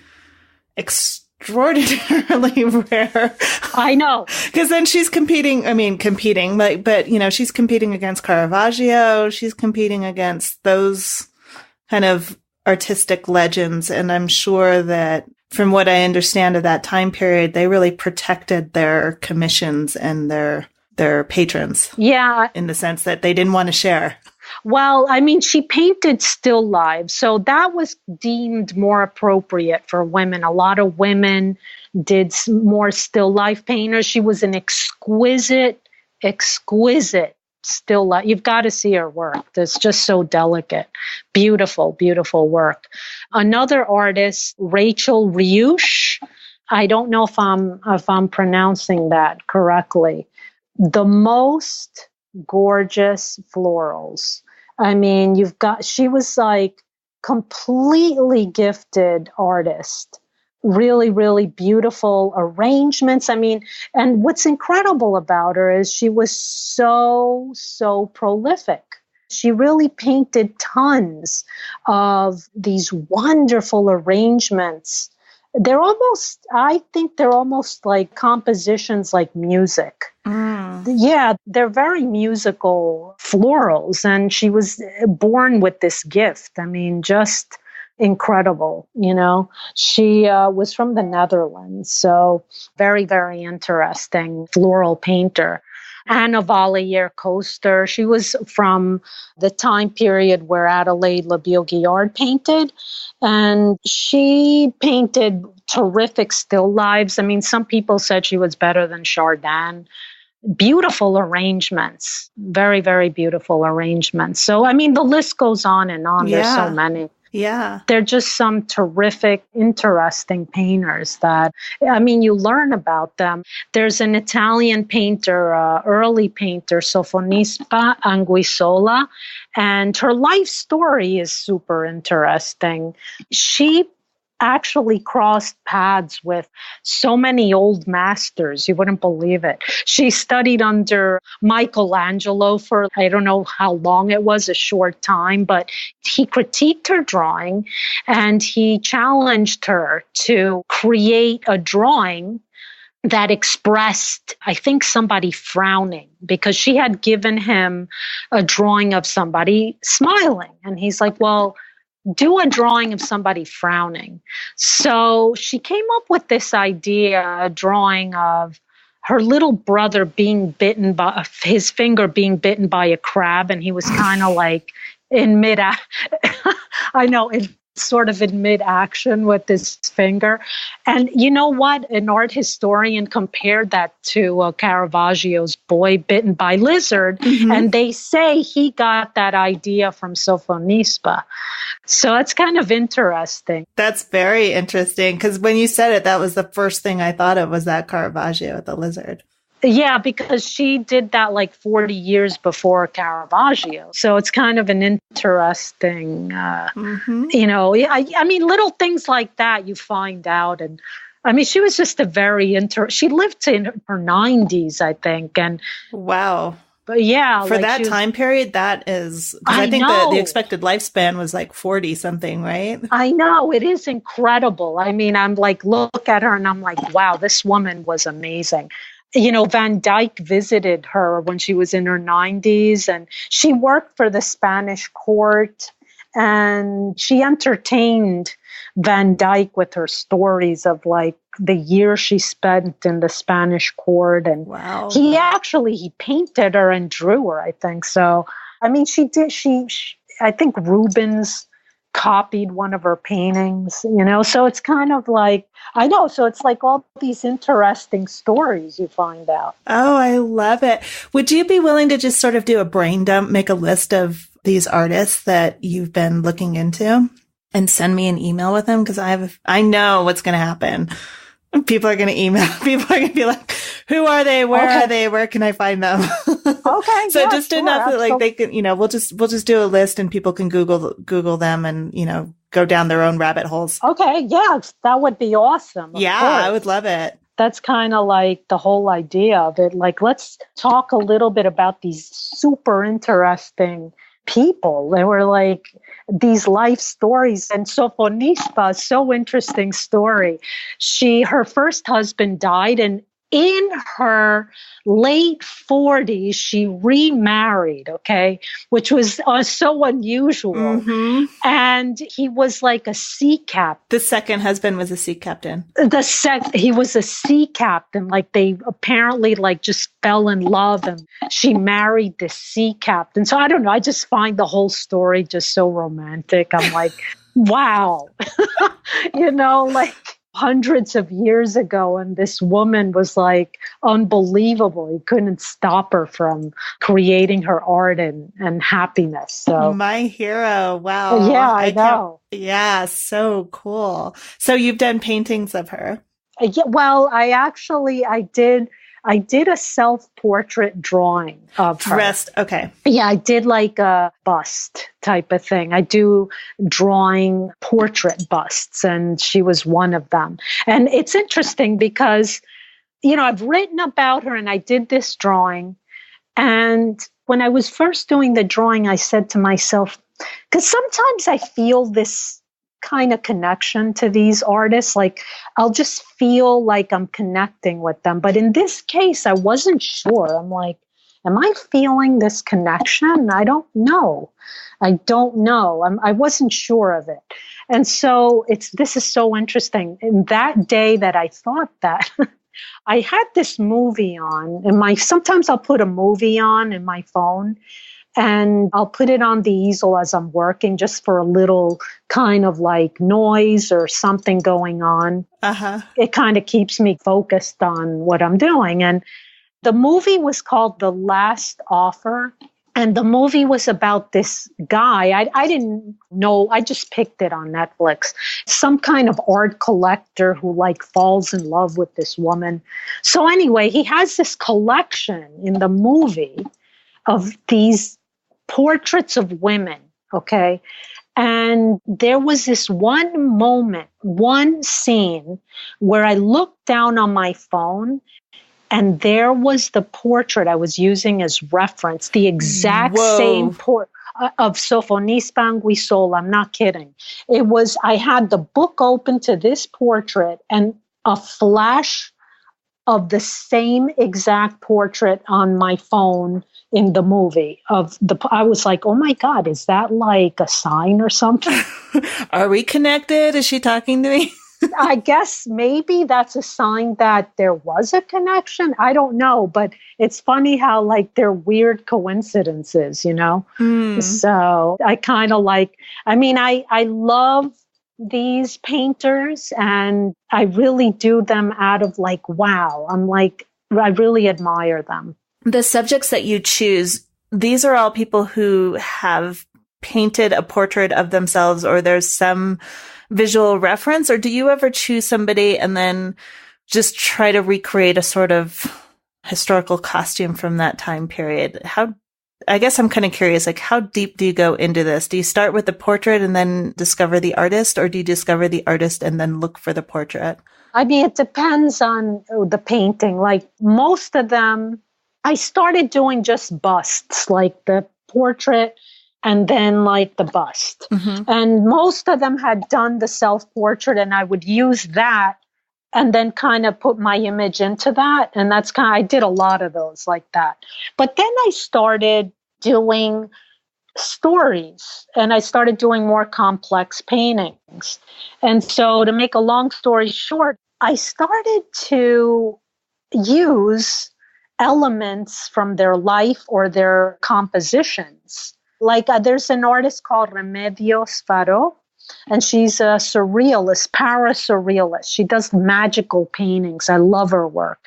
extraordinarily rare. I know. Because then she's competing, but she's competing against Caravaggio. She's competing against those kind of artistic legends. And I'm sure that from what I understand of that time period, they really protected their commissions and their patrons. Yeah. In the sense that they didn't want to share. Well, she painted still lives. So that was deemed more appropriate for women. A lot of women did more still life painters. She was an exquisite still life. You've got to see her work. It's just so delicate. Beautiful, beautiful work. Another artist, Rachel Riouche. I don't know if I'm pronouncing that correctly. The most gorgeous florals. She was like completely gifted artist. Really, really beautiful arrangements. And what's incredible about her is she was so prolific. She really painted tons of these wonderful arrangements. I think they're almost like compositions like music. Yeah, they're very musical florals. And she was born with this gift. Just incredible, She was from the Netherlands. So very, very interesting floral painter. Anna Valliere-Coaster. She was from the time period where Adelaide Labille-Guiard painted. And she painted terrific still lives. Some people said she was better than Chardin. Beautiful arrangements. Very, very beautiful arrangements. So, the list goes on and on. Yeah. There's so many. Yeah. They're just some terrific, interesting painters that, you learn about them. There's an Italian painter, early painter, Sofonisba Anguissola, and her life story is super interesting. She actually crossed paths with so many old masters. You wouldn't believe it. She studied under Michelangelo for, I don't know how long it was, a short time, but he critiqued her drawing and he challenged her to create a drawing that expressed, I think, somebody frowning, because she had given him a drawing of somebody smiling. And he's like, well, do a drawing of somebody frowning. So she came up with this idea, a drawing of her little brother being bitten by his finger being bitten by a crab. And he was kind of like in sort of in mid-action with this finger. And you know what? An art historian compared that to Caravaggio's Boy Bitten by Lizard. And they say he got that idea from Sofonisba. So it's kind of interesting. That's very interesting, because when you said it, that was the first thing I thought of, was that Caravaggio with the lizard. Yeah, because she did that like 40 years before Caravaggio. So it's kind of an interesting, little things like that you find out. And she was just a very she lived in her 90s, I think. And wow. But yeah. For that time period, that is, because I think the expected lifespan was like 40 something, right? I know. It is incredible. I'm like, look at her and I'm like, wow, this woman was amazing. Van Dyck visited her when she was in her 90s, and she worked for the Spanish court. And she entertained Van Dyke with her stories of like the year she spent in the Spanish court. And Wow. he painted her and drew her, I think. So, I mean, I think Rubens copied one of her paintings, so it's kind of like, I know. So it's like all these interesting stories you find out. Oh, I love it. Would you be willing to just sort of do a brain dump, make a list of these artists that you've been looking into and send me an email with them? Because I know what's going to happen. People are going to email. People are going to be like, who are they? Where are they? Where can I find them? Okay. So just enough that like they can, we'll just do a list and people can Google them and, go down their own rabbit holes. Okay. Yeah. That would be awesome. Yeah, I would love it. That's kind of like the whole idea of it. Like, let's talk a little bit about these super interesting people. They were like these life stories. And Sofonispa, so interesting story. Her first husband died, and in her late 40s, she remarried, okay, which was so unusual. Mm-hmm. And he was like a sea captain. The second husband was a sea captain. He was a sea captain. Like, they apparently like just fell in love, and she married this sea captain. So I don't know. I just find the whole story just so romantic. I'm like, wow, like hundreds of years ago, and this woman was like unbelievable. He couldn't stop her from creating her art and happiness. So my hero. Wow. Yeah, I know. Yeah, so cool. So you've done paintings of her? Yeah, well, I did a self-portrait drawing of her. Okay. Yeah, I did like a bust type of thing. I do drawing portrait busts, and she was one of them. And it's interesting because, I've written about her and I did this drawing. And when I was first doing the drawing, I said to myself, because sometimes I feel this kind of connection to these artists. Like, I'll just feel like I'm connecting with them. But in this case, I wasn't sure. I'm like, am I feeling this connection? I don't know. I wasn't sure of it. And so this is so interesting. In that day that I thought that, I had this movie on sometimes I'll put a movie on in my phone, and I'll put it on the easel as I'm working, just for a little kind of like noise or something going on. Uh-huh. It kind of keeps me focused on what I'm doing. And the movie was called The Last Offer. And the movie was about this guy. I didn't know. I just picked it on Netflix. Some kind of art collector who like falls in love with this woman. So anyway, he has this collection in the movie of these portraits of women, okay? And there was this one scene where I looked down on my phone, and there was the portrait I was using as reference, the exact same portrait of Sofonispa Anguissola. I'm not kidding. I had the book open to this portrait and a flash of the same exact portrait on my phone in the movie I was like, oh my God, is that like a sign or something? Are we connected? Is she talking to me? I guess maybe that's a sign that there was a connection. I don't know, but it's funny how like they're weird coincidences, So I kind of like, I love these painters, and I really do them out of like, wow. I'm like, I really admire them. The subjects that you choose, these are all people who have painted a portrait of themselves, or there's some visual reference, or do you ever choose somebody and then just try to recreate a sort of historical costume from that time period? I guess I'm kind of curious, like, how deep do you go into this? Do you start with the portrait and then discover the artist, or do you discover the artist and then look for the portrait? It depends on the painting. Like, most of them, I started doing just busts, like the portrait and then like the bust. Mm-hmm. And most of them had done the self-portrait, and I would use that and then kind of put my image into that. And I did a lot of those like that. But then I started doing stories, and I started doing more complex paintings. And so, to make a long story short, I started to use elements from their life or their compositions. Like there's an artist called Remedios Faro, and she's a surrealist, para-surrealist. She does magical paintings. I love her work.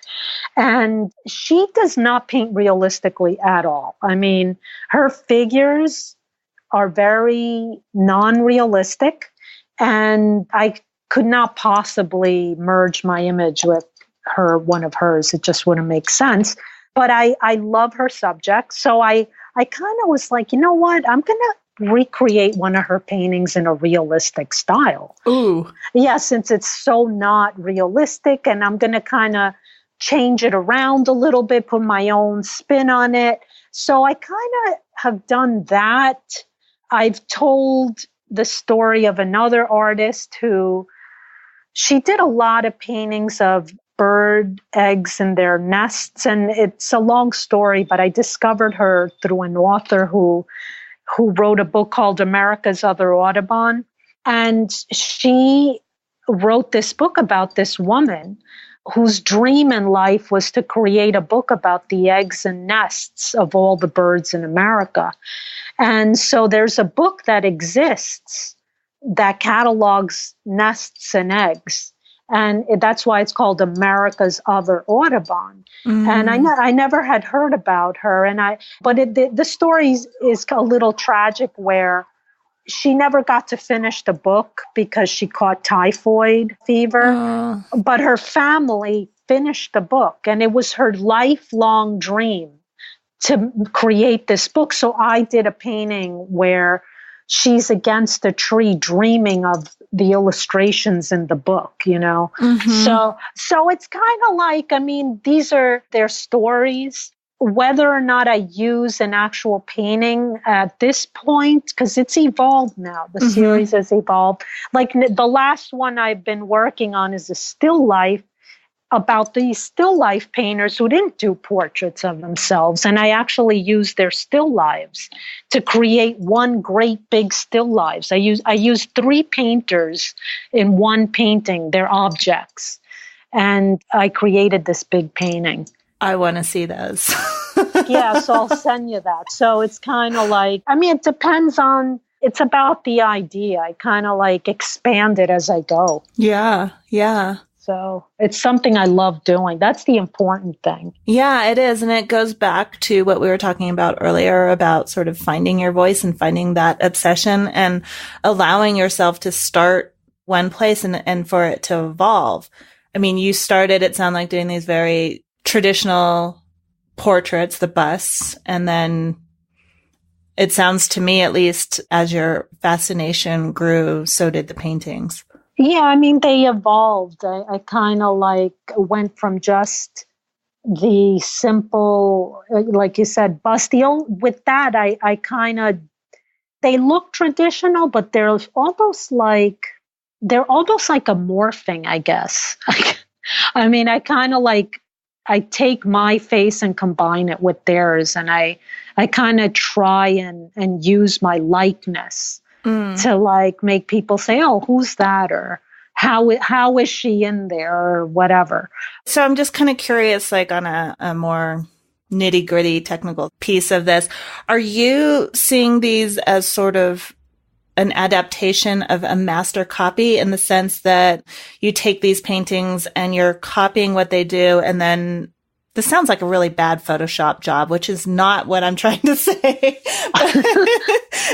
And she does not paint realistically at all. I mean, her figures are very non-realistic, and I could not possibly merge my image with one of hers. It just wouldn't make sense. But I love her subject. So I kind of was like, you know what? I'm going to recreate one of her paintings in a realistic style. Ooh. Yeah, since it's so not realistic, and I'm going to kind of change it around a little bit, put my own spin on it. So I kind of have done that. I've told the story of another artist who she did a lot of paintings of bird eggs in their nests. And it's a long story, but I discovered her through an author who wrote a book called America's Other Audubon. And she wrote this book about this woman whose dream in life was to create a book about the eggs and nests of all the birds in America. And so there's a book that exists that catalogs nests and eggs. And that's why it's called America's Other Audubon. Mm. And I never had heard about her. But the story is a little tragic, where she never got to finish the book because she caught typhoid fever. But her family finished the book, and it was her lifelong dream to create this book. So I did a painting where she's against a tree dreaming of the illustrations in the book, you know? Mm-hmm. So it's kind of like, I mean, these are their stories. Whether or not I use an actual painting at this point, because it's evolved now. The series has evolved. Like the last one I've been working on is a still life about these still life painters who didn't do portraits of themselves. And I actually used their still lives to create one great big still lives. I used 3 painters in one painting, their objects. And I created this big painting. I want to see those. Yeah, so I'll send you that. So it's kind of like, I mean, it depends on, it's about the idea. I kind of like expand it as I go. Yeah, yeah. So it's something I love doing. That's the important thing. Yeah, it is. And it goes back to what we were talking about earlier about sort of finding your voice and finding that obsession and allowing yourself to start one place and for it to evolve. I mean, you started, it sounded like, doing these very traditional portraits, the busts, and then it sounds to me, at least, as your fascination grew, so did the paintings. Yeah, I mean, they evolved. I kind of like went from just the simple, like you said, bustio. With that, I kind of, they look traditional, but they're almost like a morphing, I guess. I mean, I kind of like, I take my face and combine it with theirs, and I kind of try and use my likeness to like make people say, oh, who's that? Or how is she in there, or whatever. So I'm just kind of curious, like on a more nitty gritty technical piece of this, are you seeing these as sort of an adaptation of a master copy, in the sense that you take these paintings and you're copying what they do, and then this sounds like a really bad Photoshop job, which is not what I'm trying to say.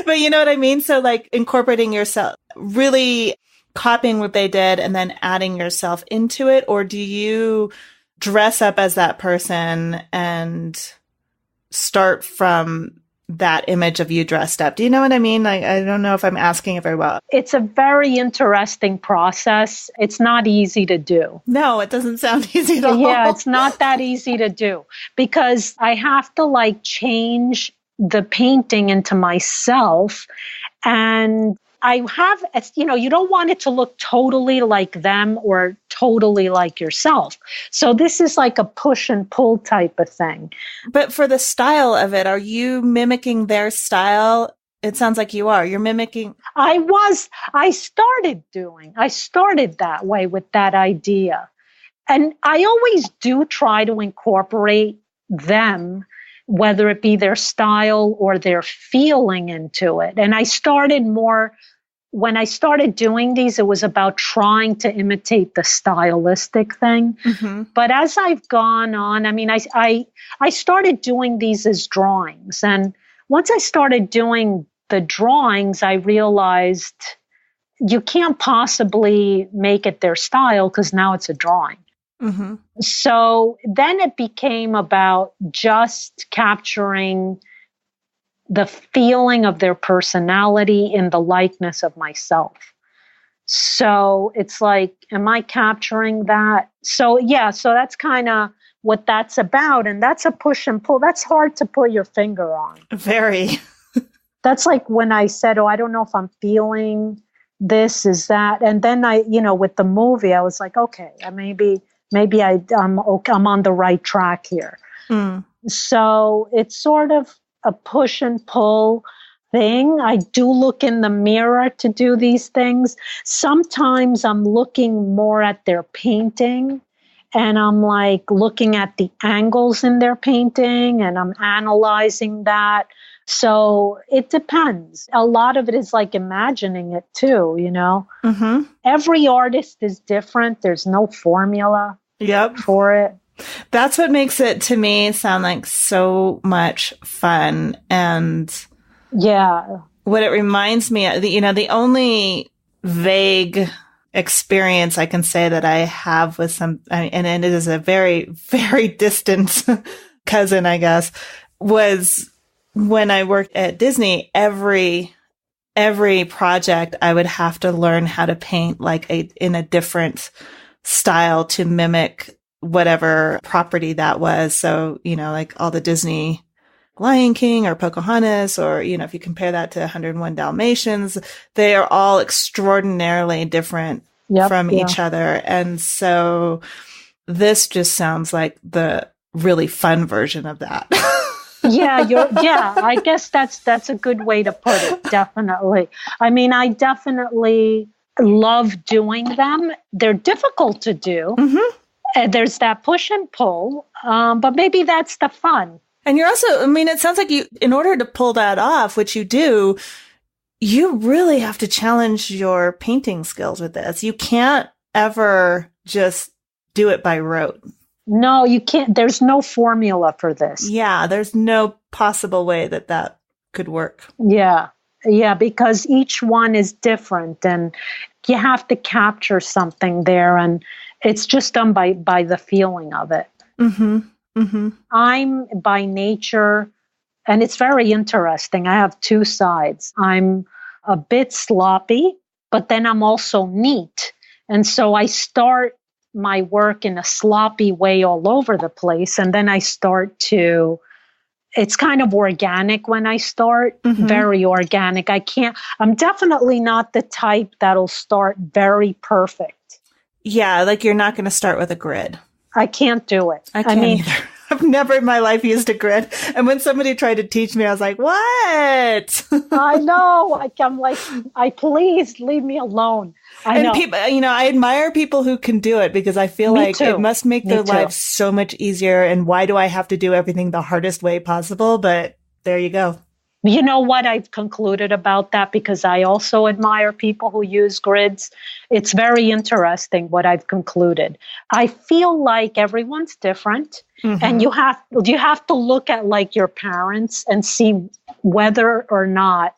But you know what I mean? So like incorporating yourself, really copying what they did and then adding yourself into it? Or do you dress up as that person and start from that image of you dressed up? Do you know what I mean? I don't know if I'm asking it very well. It's a very interesting process. It's not easy to do. No, it doesn't sound easy at all. Yeah, it's not that easy to do, because I have to like change the painting into myself. And I have, you don't want it to look totally like them or totally like yourself. So this is like a push and pull type of thing. But for the style of it, are you mimicking their style It sounds like you are. You're mimicking. I started that way with that idea. And I always do try to incorporate them, whether it be their style or their feeling into it. And when I started doing these, it was about trying to imitate the stylistic thing. Mm-hmm. But as I've gone on, I mean, I started doing these as drawings. And once I started doing the drawings, I realized you can't possibly make it their style because now it's a drawing. Mm-hmm. So then it became about just capturing the feeling of their personality in the likeness of myself. So it's like, am I capturing that? So yeah, so that's kind of what that's about. And that's a push and pull. That's hard to put your finger on. Very. That's like when I said, oh, I don't know if I'm feeling this, is that. And then with the movie, I was like, okay, maybe I'm on the right track here. Mm. So it's sort of a push and pull thing. I do look in the mirror to do these things. Sometimes I'm looking more at their painting and I'm like looking at the angles in their painting and I'm analyzing that. So it depends. A lot of it is like imagining it too, Mm-hmm. Every artist is different. There's no formula for it. That's what makes it, to me, sound like so much fun. And yeah, what it reminds me of, the only vague experience I can say that I have with and it is a very, very distant cousin, I guess, was when I worked at Disney. Every project I would have to learn how to paint in a different style to mimic whatever property that was. So, like all the Disney Lion King or Pocahontas, or, if you compare that to 101 Dalmatians, they are all extraordinarily different from each other. And so this just sounds like the really fun version of that. I guess that's a good way to put it. Definitely. I mean, I definitely love doing them. They're difficult to do. Mm-hmm. There's that push and pull, but maybe that's the fun. And you're also, it sounds like in order to pull that off, which you do, you really have to challenge your painting skills with this. You can't ever just do it by rote. No, you can't. There's no formula for this. Yeah, there's no possible way that could work. Yeah, because each one is different and you have to capture something there, and it's just done by the feeling of it. Mm-hmm. Mm-hmm. I'm by nature, and it's very interesting. I have two sides. I'm a bit sloppy, but then I'm also neat. And so I start my work in a sloppy way all over the place. And then I it's kind of organic when I start, very organic. I'm definitely not the type that'll start very perfect. Yeah, like you're not going to start with a grid. I can't do it. I can't either. I've never in my life used a grid. And when somebody tried to teach me, I was like, what? I know. I'm like, please leave me alone. I know. People, I admire people who can do it because I feel it must make their lives so much easier. And why do I have to do everything the hardest way possible? But there you go. You know what I've concluded about that, because I also admire people who use grids. It's very interesting what I've concluded. I feel like everyone's different, and you have to look at like your parents and see whether or not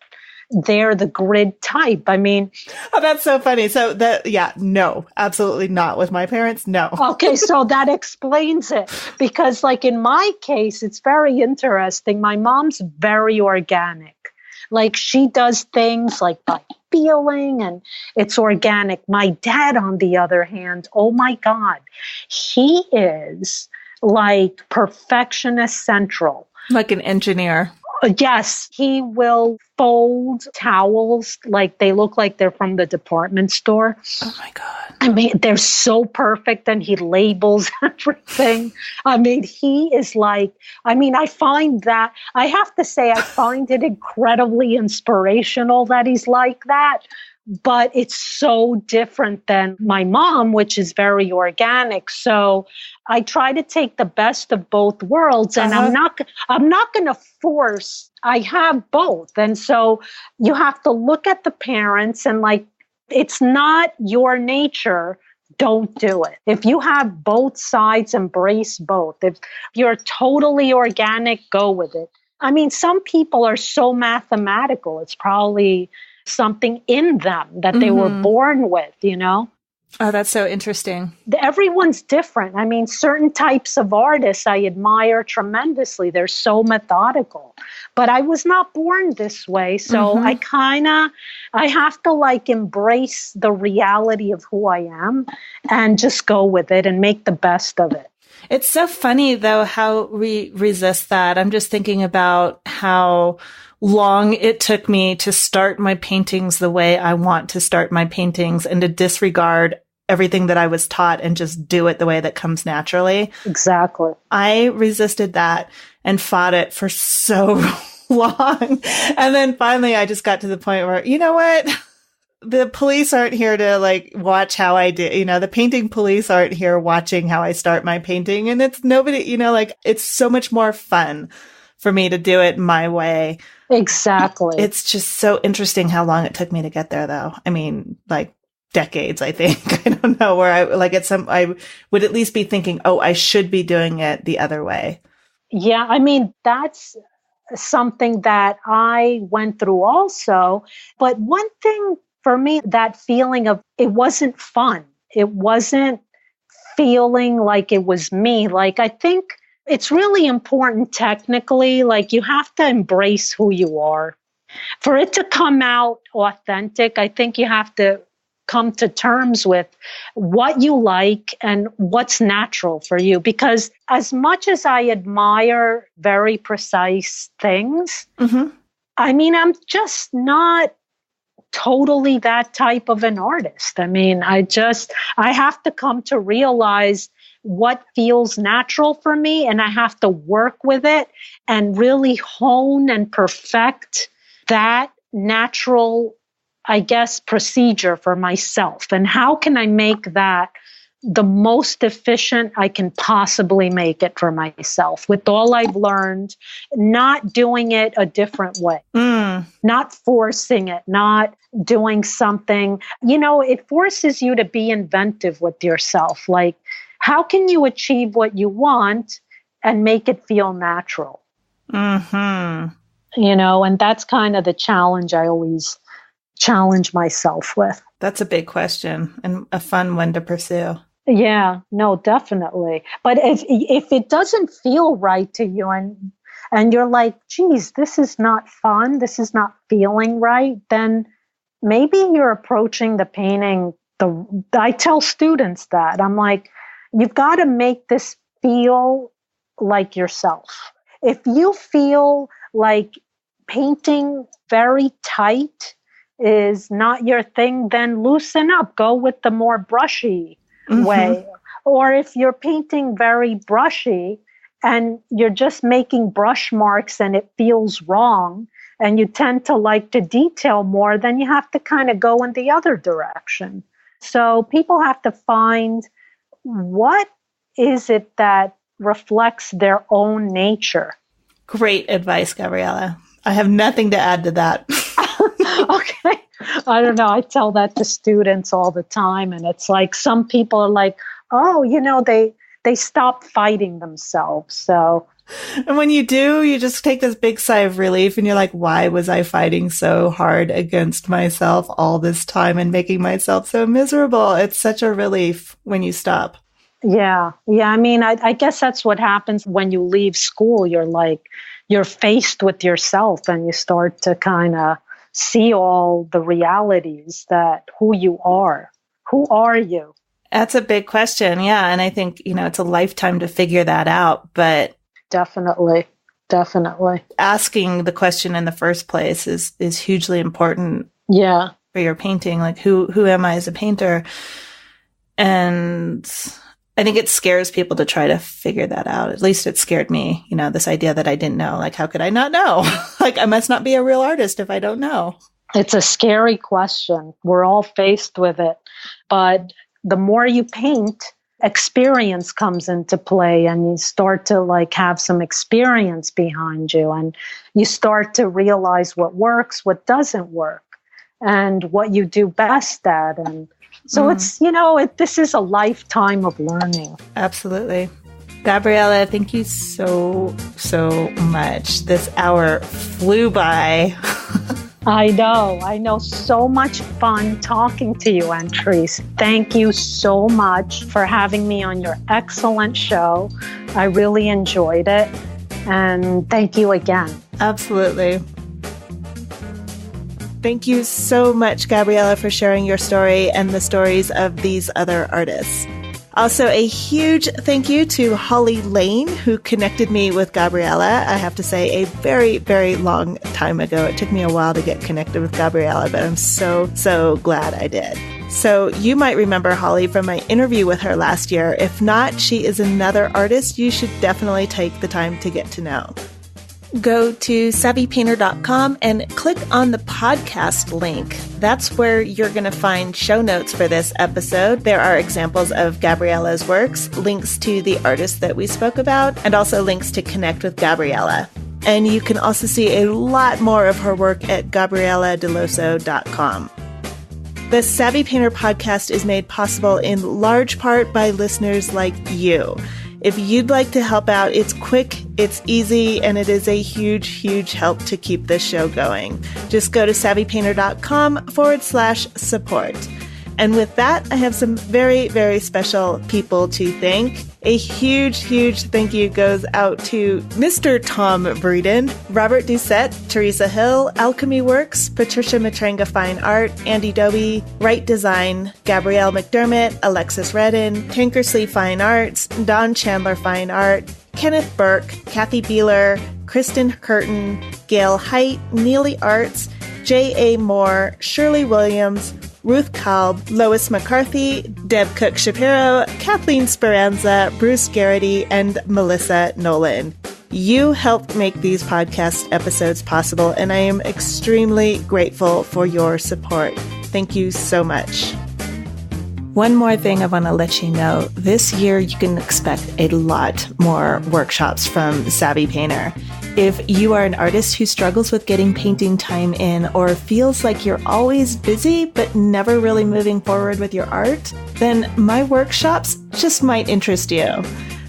they're the grid type. I mean, oh, that's so funny. So no, absolutely not with my parents. No. Okay. So that explains it, because like in my case, it's very interesting. My mom's very organic. Like she does things like by feeling, and it's organic. My dad, on the other hand, oh my God, he is like perfectionist central. Like an engineer. Yes, he will fold towels like they look like they're from the department store. Oh my God. I mean, they're so perfect, and he labels everything. I mean, he is like, I mean, I find that, I have to say, I find it incredibly inspirational that he's like that. But it's so different than my mom, which is very organic. So I try to take the best of both worlds, and I'm not going to force. I have both. And so you have to look at the parents and like, it's not your nature. Don't do it. If you have both sides, embrace both. If you're totally organic, go with it. I mean, some people are so mathematical. It's probably something in them that they were born with, you know? Oh, that's so interesting. Everyone's different. I mean, certain types of artists I admire tremendously. They're so methodical. But I was not born this way. So I have to like embrace the reality of who I am and just go with it and make the best of it. It's so funny, though, how we resist that. I'm just thinking about how long it took me to start my paintings the way I want to start my paintings and to disregard everything that I was taught and just do it the way that comes naturally. Exactly. I resisted that and fought it for so long. And then finally I just got to the point where, you know what? The police aren't here to like watch how I do, you know, the painting police aren't here watching how I start my painting. And it's nobody, you know, like it's so much more fun for me to do it my way. Exactly. It's just so interesting how long it took me to get there, though. I mean, like decades, I think. I don't know where I would at least be thinking, oh, I should be doing it the other way. Yeah. I mean, that's something that I went through also. But one thing for me, that feeling of it wasn't fun. It wasn't feeling like it was me. Like, I think it's really important technically, like you have to embrace who you are. For it to come out authentic, I think you have to come to terms with what you like and what's natural for you. Because as much as I admire very precise things, I mean, I'm just not totally that type of an artist. I mean, I have to come to realize what feels natural for me, and I have to work with it and really hone and perfect that natural, I guess, procedure for myself. And how can I make that the most efficient I can possibly make it for myself with all I've learned, not doing it a different way, not forcing it, not doing something, you know, it forces you to be inventive with yourself. Like, how can you achieve what you want and make it feel natural? You know, and that's kind of the challenge I always challenge myself with. That's a big question and a fun one to pursue. Yeah, no, definitely. But if it doesn't feel right to you and you're like, geez, this is not fun, this is not feeling right, then maybe you're approaching the painting. I tell students that. I'm like, you've got to make this feel like yourself. If you feel like painting very tight is not your thing, then loosen up. Go with the more brushy way. Or if you're painting very brushy and you're just making brush marks and it feels wrong and you tend to like to detail more, then you have to kind of go in the other direction. So people have to find what is it that reflects their own nature. Great advice, Gabriella. I have nothing to add to that. Okay. I don't know. I tell that to students all the time. And it's like, some people are like, oh, you know, they stop fighting themselves. So, and when you do, you just take this big sigh of relief and you're like, why was I fighting so hard against myself all this time and making myself so miserable? It's such a relief when you stop. Yeah. Yeah. I mean, I guess that's what happens when you leave school. You're faced with yourself and you start to kind of see all the realities that who you are. Who are you? That's a big question. Yeah. And I think, you know, it's a lifetime to figure that out, but Definitely. definitely. Asking the question in the first place is hugely important. Yeah. For your painting, like who am I as a painter? And I think it scares people to try to figure that out. At least it scared me, this idea that I didn't know. Like, how could I not know? Like, I must not be a real artist if I don't know. It's a scary question. We're all faced with it. But the more you paint, experience comes into play, and you start to have some experience behind you, and you start to realize what works, what doesn't work, and what you do best at. And so it's, this is a lifetime of learning. Absolutely. Gabriella, thank you so much. This hour flew by. I know. So much fun talking to you, Antrice. Thank you so much for having me on your excellent show. I really enjoyed it. And thank you again. Absolutely. Thank you so much, Gabriella, for sharing your story and the stories of these other artists. Also, a huge thank you to Holly Lane, who connected me with Gabriella. I have to say, a very, very long time ago. It took me a while to get connected with Gabriella, but I'm so glad I did. So you might remember Holly from my interview with her last year. If not, she is another artist you should definitely take the time to get to know. Go to savvypainter.com and click on the podcast link. That's where you're going to find show notes for this episode. There are examples of Gabriella's works, links to the artists that we spoke about, and also links to connect with Gabriella. And you can also see a lot more of her work at GabriellaDelloso.com. The Savvy Painter podcast is made possible in large part by listeners like you. If you'd like to help out, it's quick, it's easy, and it is a huge, huge help to keep this show going. Just go to savvypainter.com/support. And with that, I have some very, very special people to thank. A huge, huge thank you goes out to Mr. Tom Breeden, Robert Doucette, Teresa Hill, Alchemy Works, Patricia Matranga Fine Art, Andy Doby, Right Design, Gabrielle McDermott, Alexis Redden, Tankersley Fine Arts, Don Chandler Fine Art, Kenneth Burke, Kathy Beeler, Kristen Curtin, Gail Height, Neely Arts, J.A. Moore, Shirley Williams, Ruth Kalb, Lois McCarthy, Deb Cook-Shapiro, Kathleen Speranza, Bruce Garrity, and Melissa Nolan. You helped make these podcast episodes possible, and I am extremely grateful for your support. Thank you so much. One more thing I want to let you know. This year, you can expect a lot more workshops from Savvy Painter. If you are an artist who struggles with getting painting time in or feels like you're always busy but never really moving forward with your art, then my workshops just might interest you.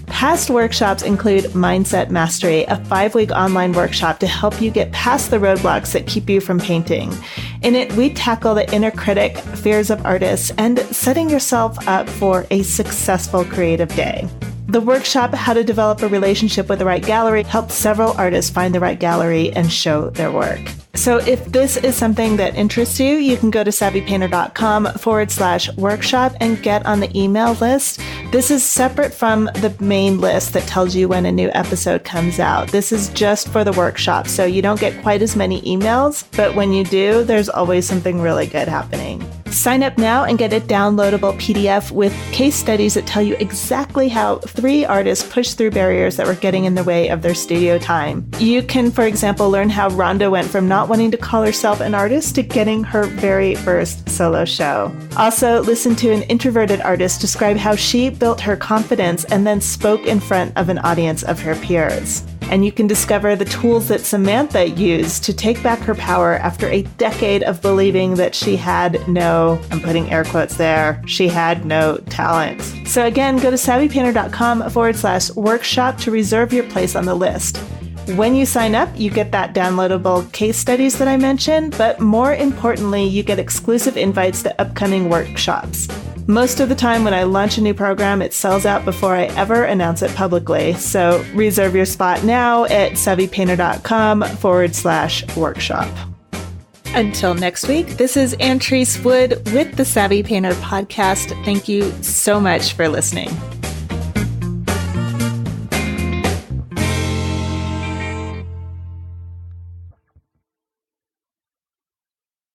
Past workshops include Mindset Mastery, a 5-week online workshop to help you get past the roadblocks that keep you from painting. In it, we tackle the inner critic, fears of artists, and setting yourself up for a successful creative day. The workshop, How to Develop a Relationship with the Right Gallery, helped several artists find the right gallery and show their work. So if this is something that interests you, you can go to savvypainter.com/workshop and get on the email list. This is separate from the main list that tells you when a new episode comes out. This is just for the workshop, so you don't get quite as many emails, but when you do, there's always something really good happening. Sign up now and get a downloadable PDF with case studies that tell you exactly how 3 artists pushed through barriers that were getting in the way of their studio time. You can, for example, learn how Rhonda went from not wanting to call herself an artist to getting her very first solo show. Also, listen to an introverted artist describe how she built her confidence and then spoke in front of an audience of her peers. And you can discover the tools that Samantha used to take back her power after a decade of believing that she had no, I'm putting air quotes there, she had no talent. So again, go to savvypainter.com/workshop to reserve your place on the list. When you sign up, you get that downloadable case studies that I mentioned, but more importantly, you get exclusive invites to upcoming workshops. Most of the time when I launch a new program, it sells out before I ever announce it publicly. So reserve your spot now at savvypainter.com/workshop. Until next week, this is Antrice Wood with the Savvy Painter podcast. Thank you so much for listening.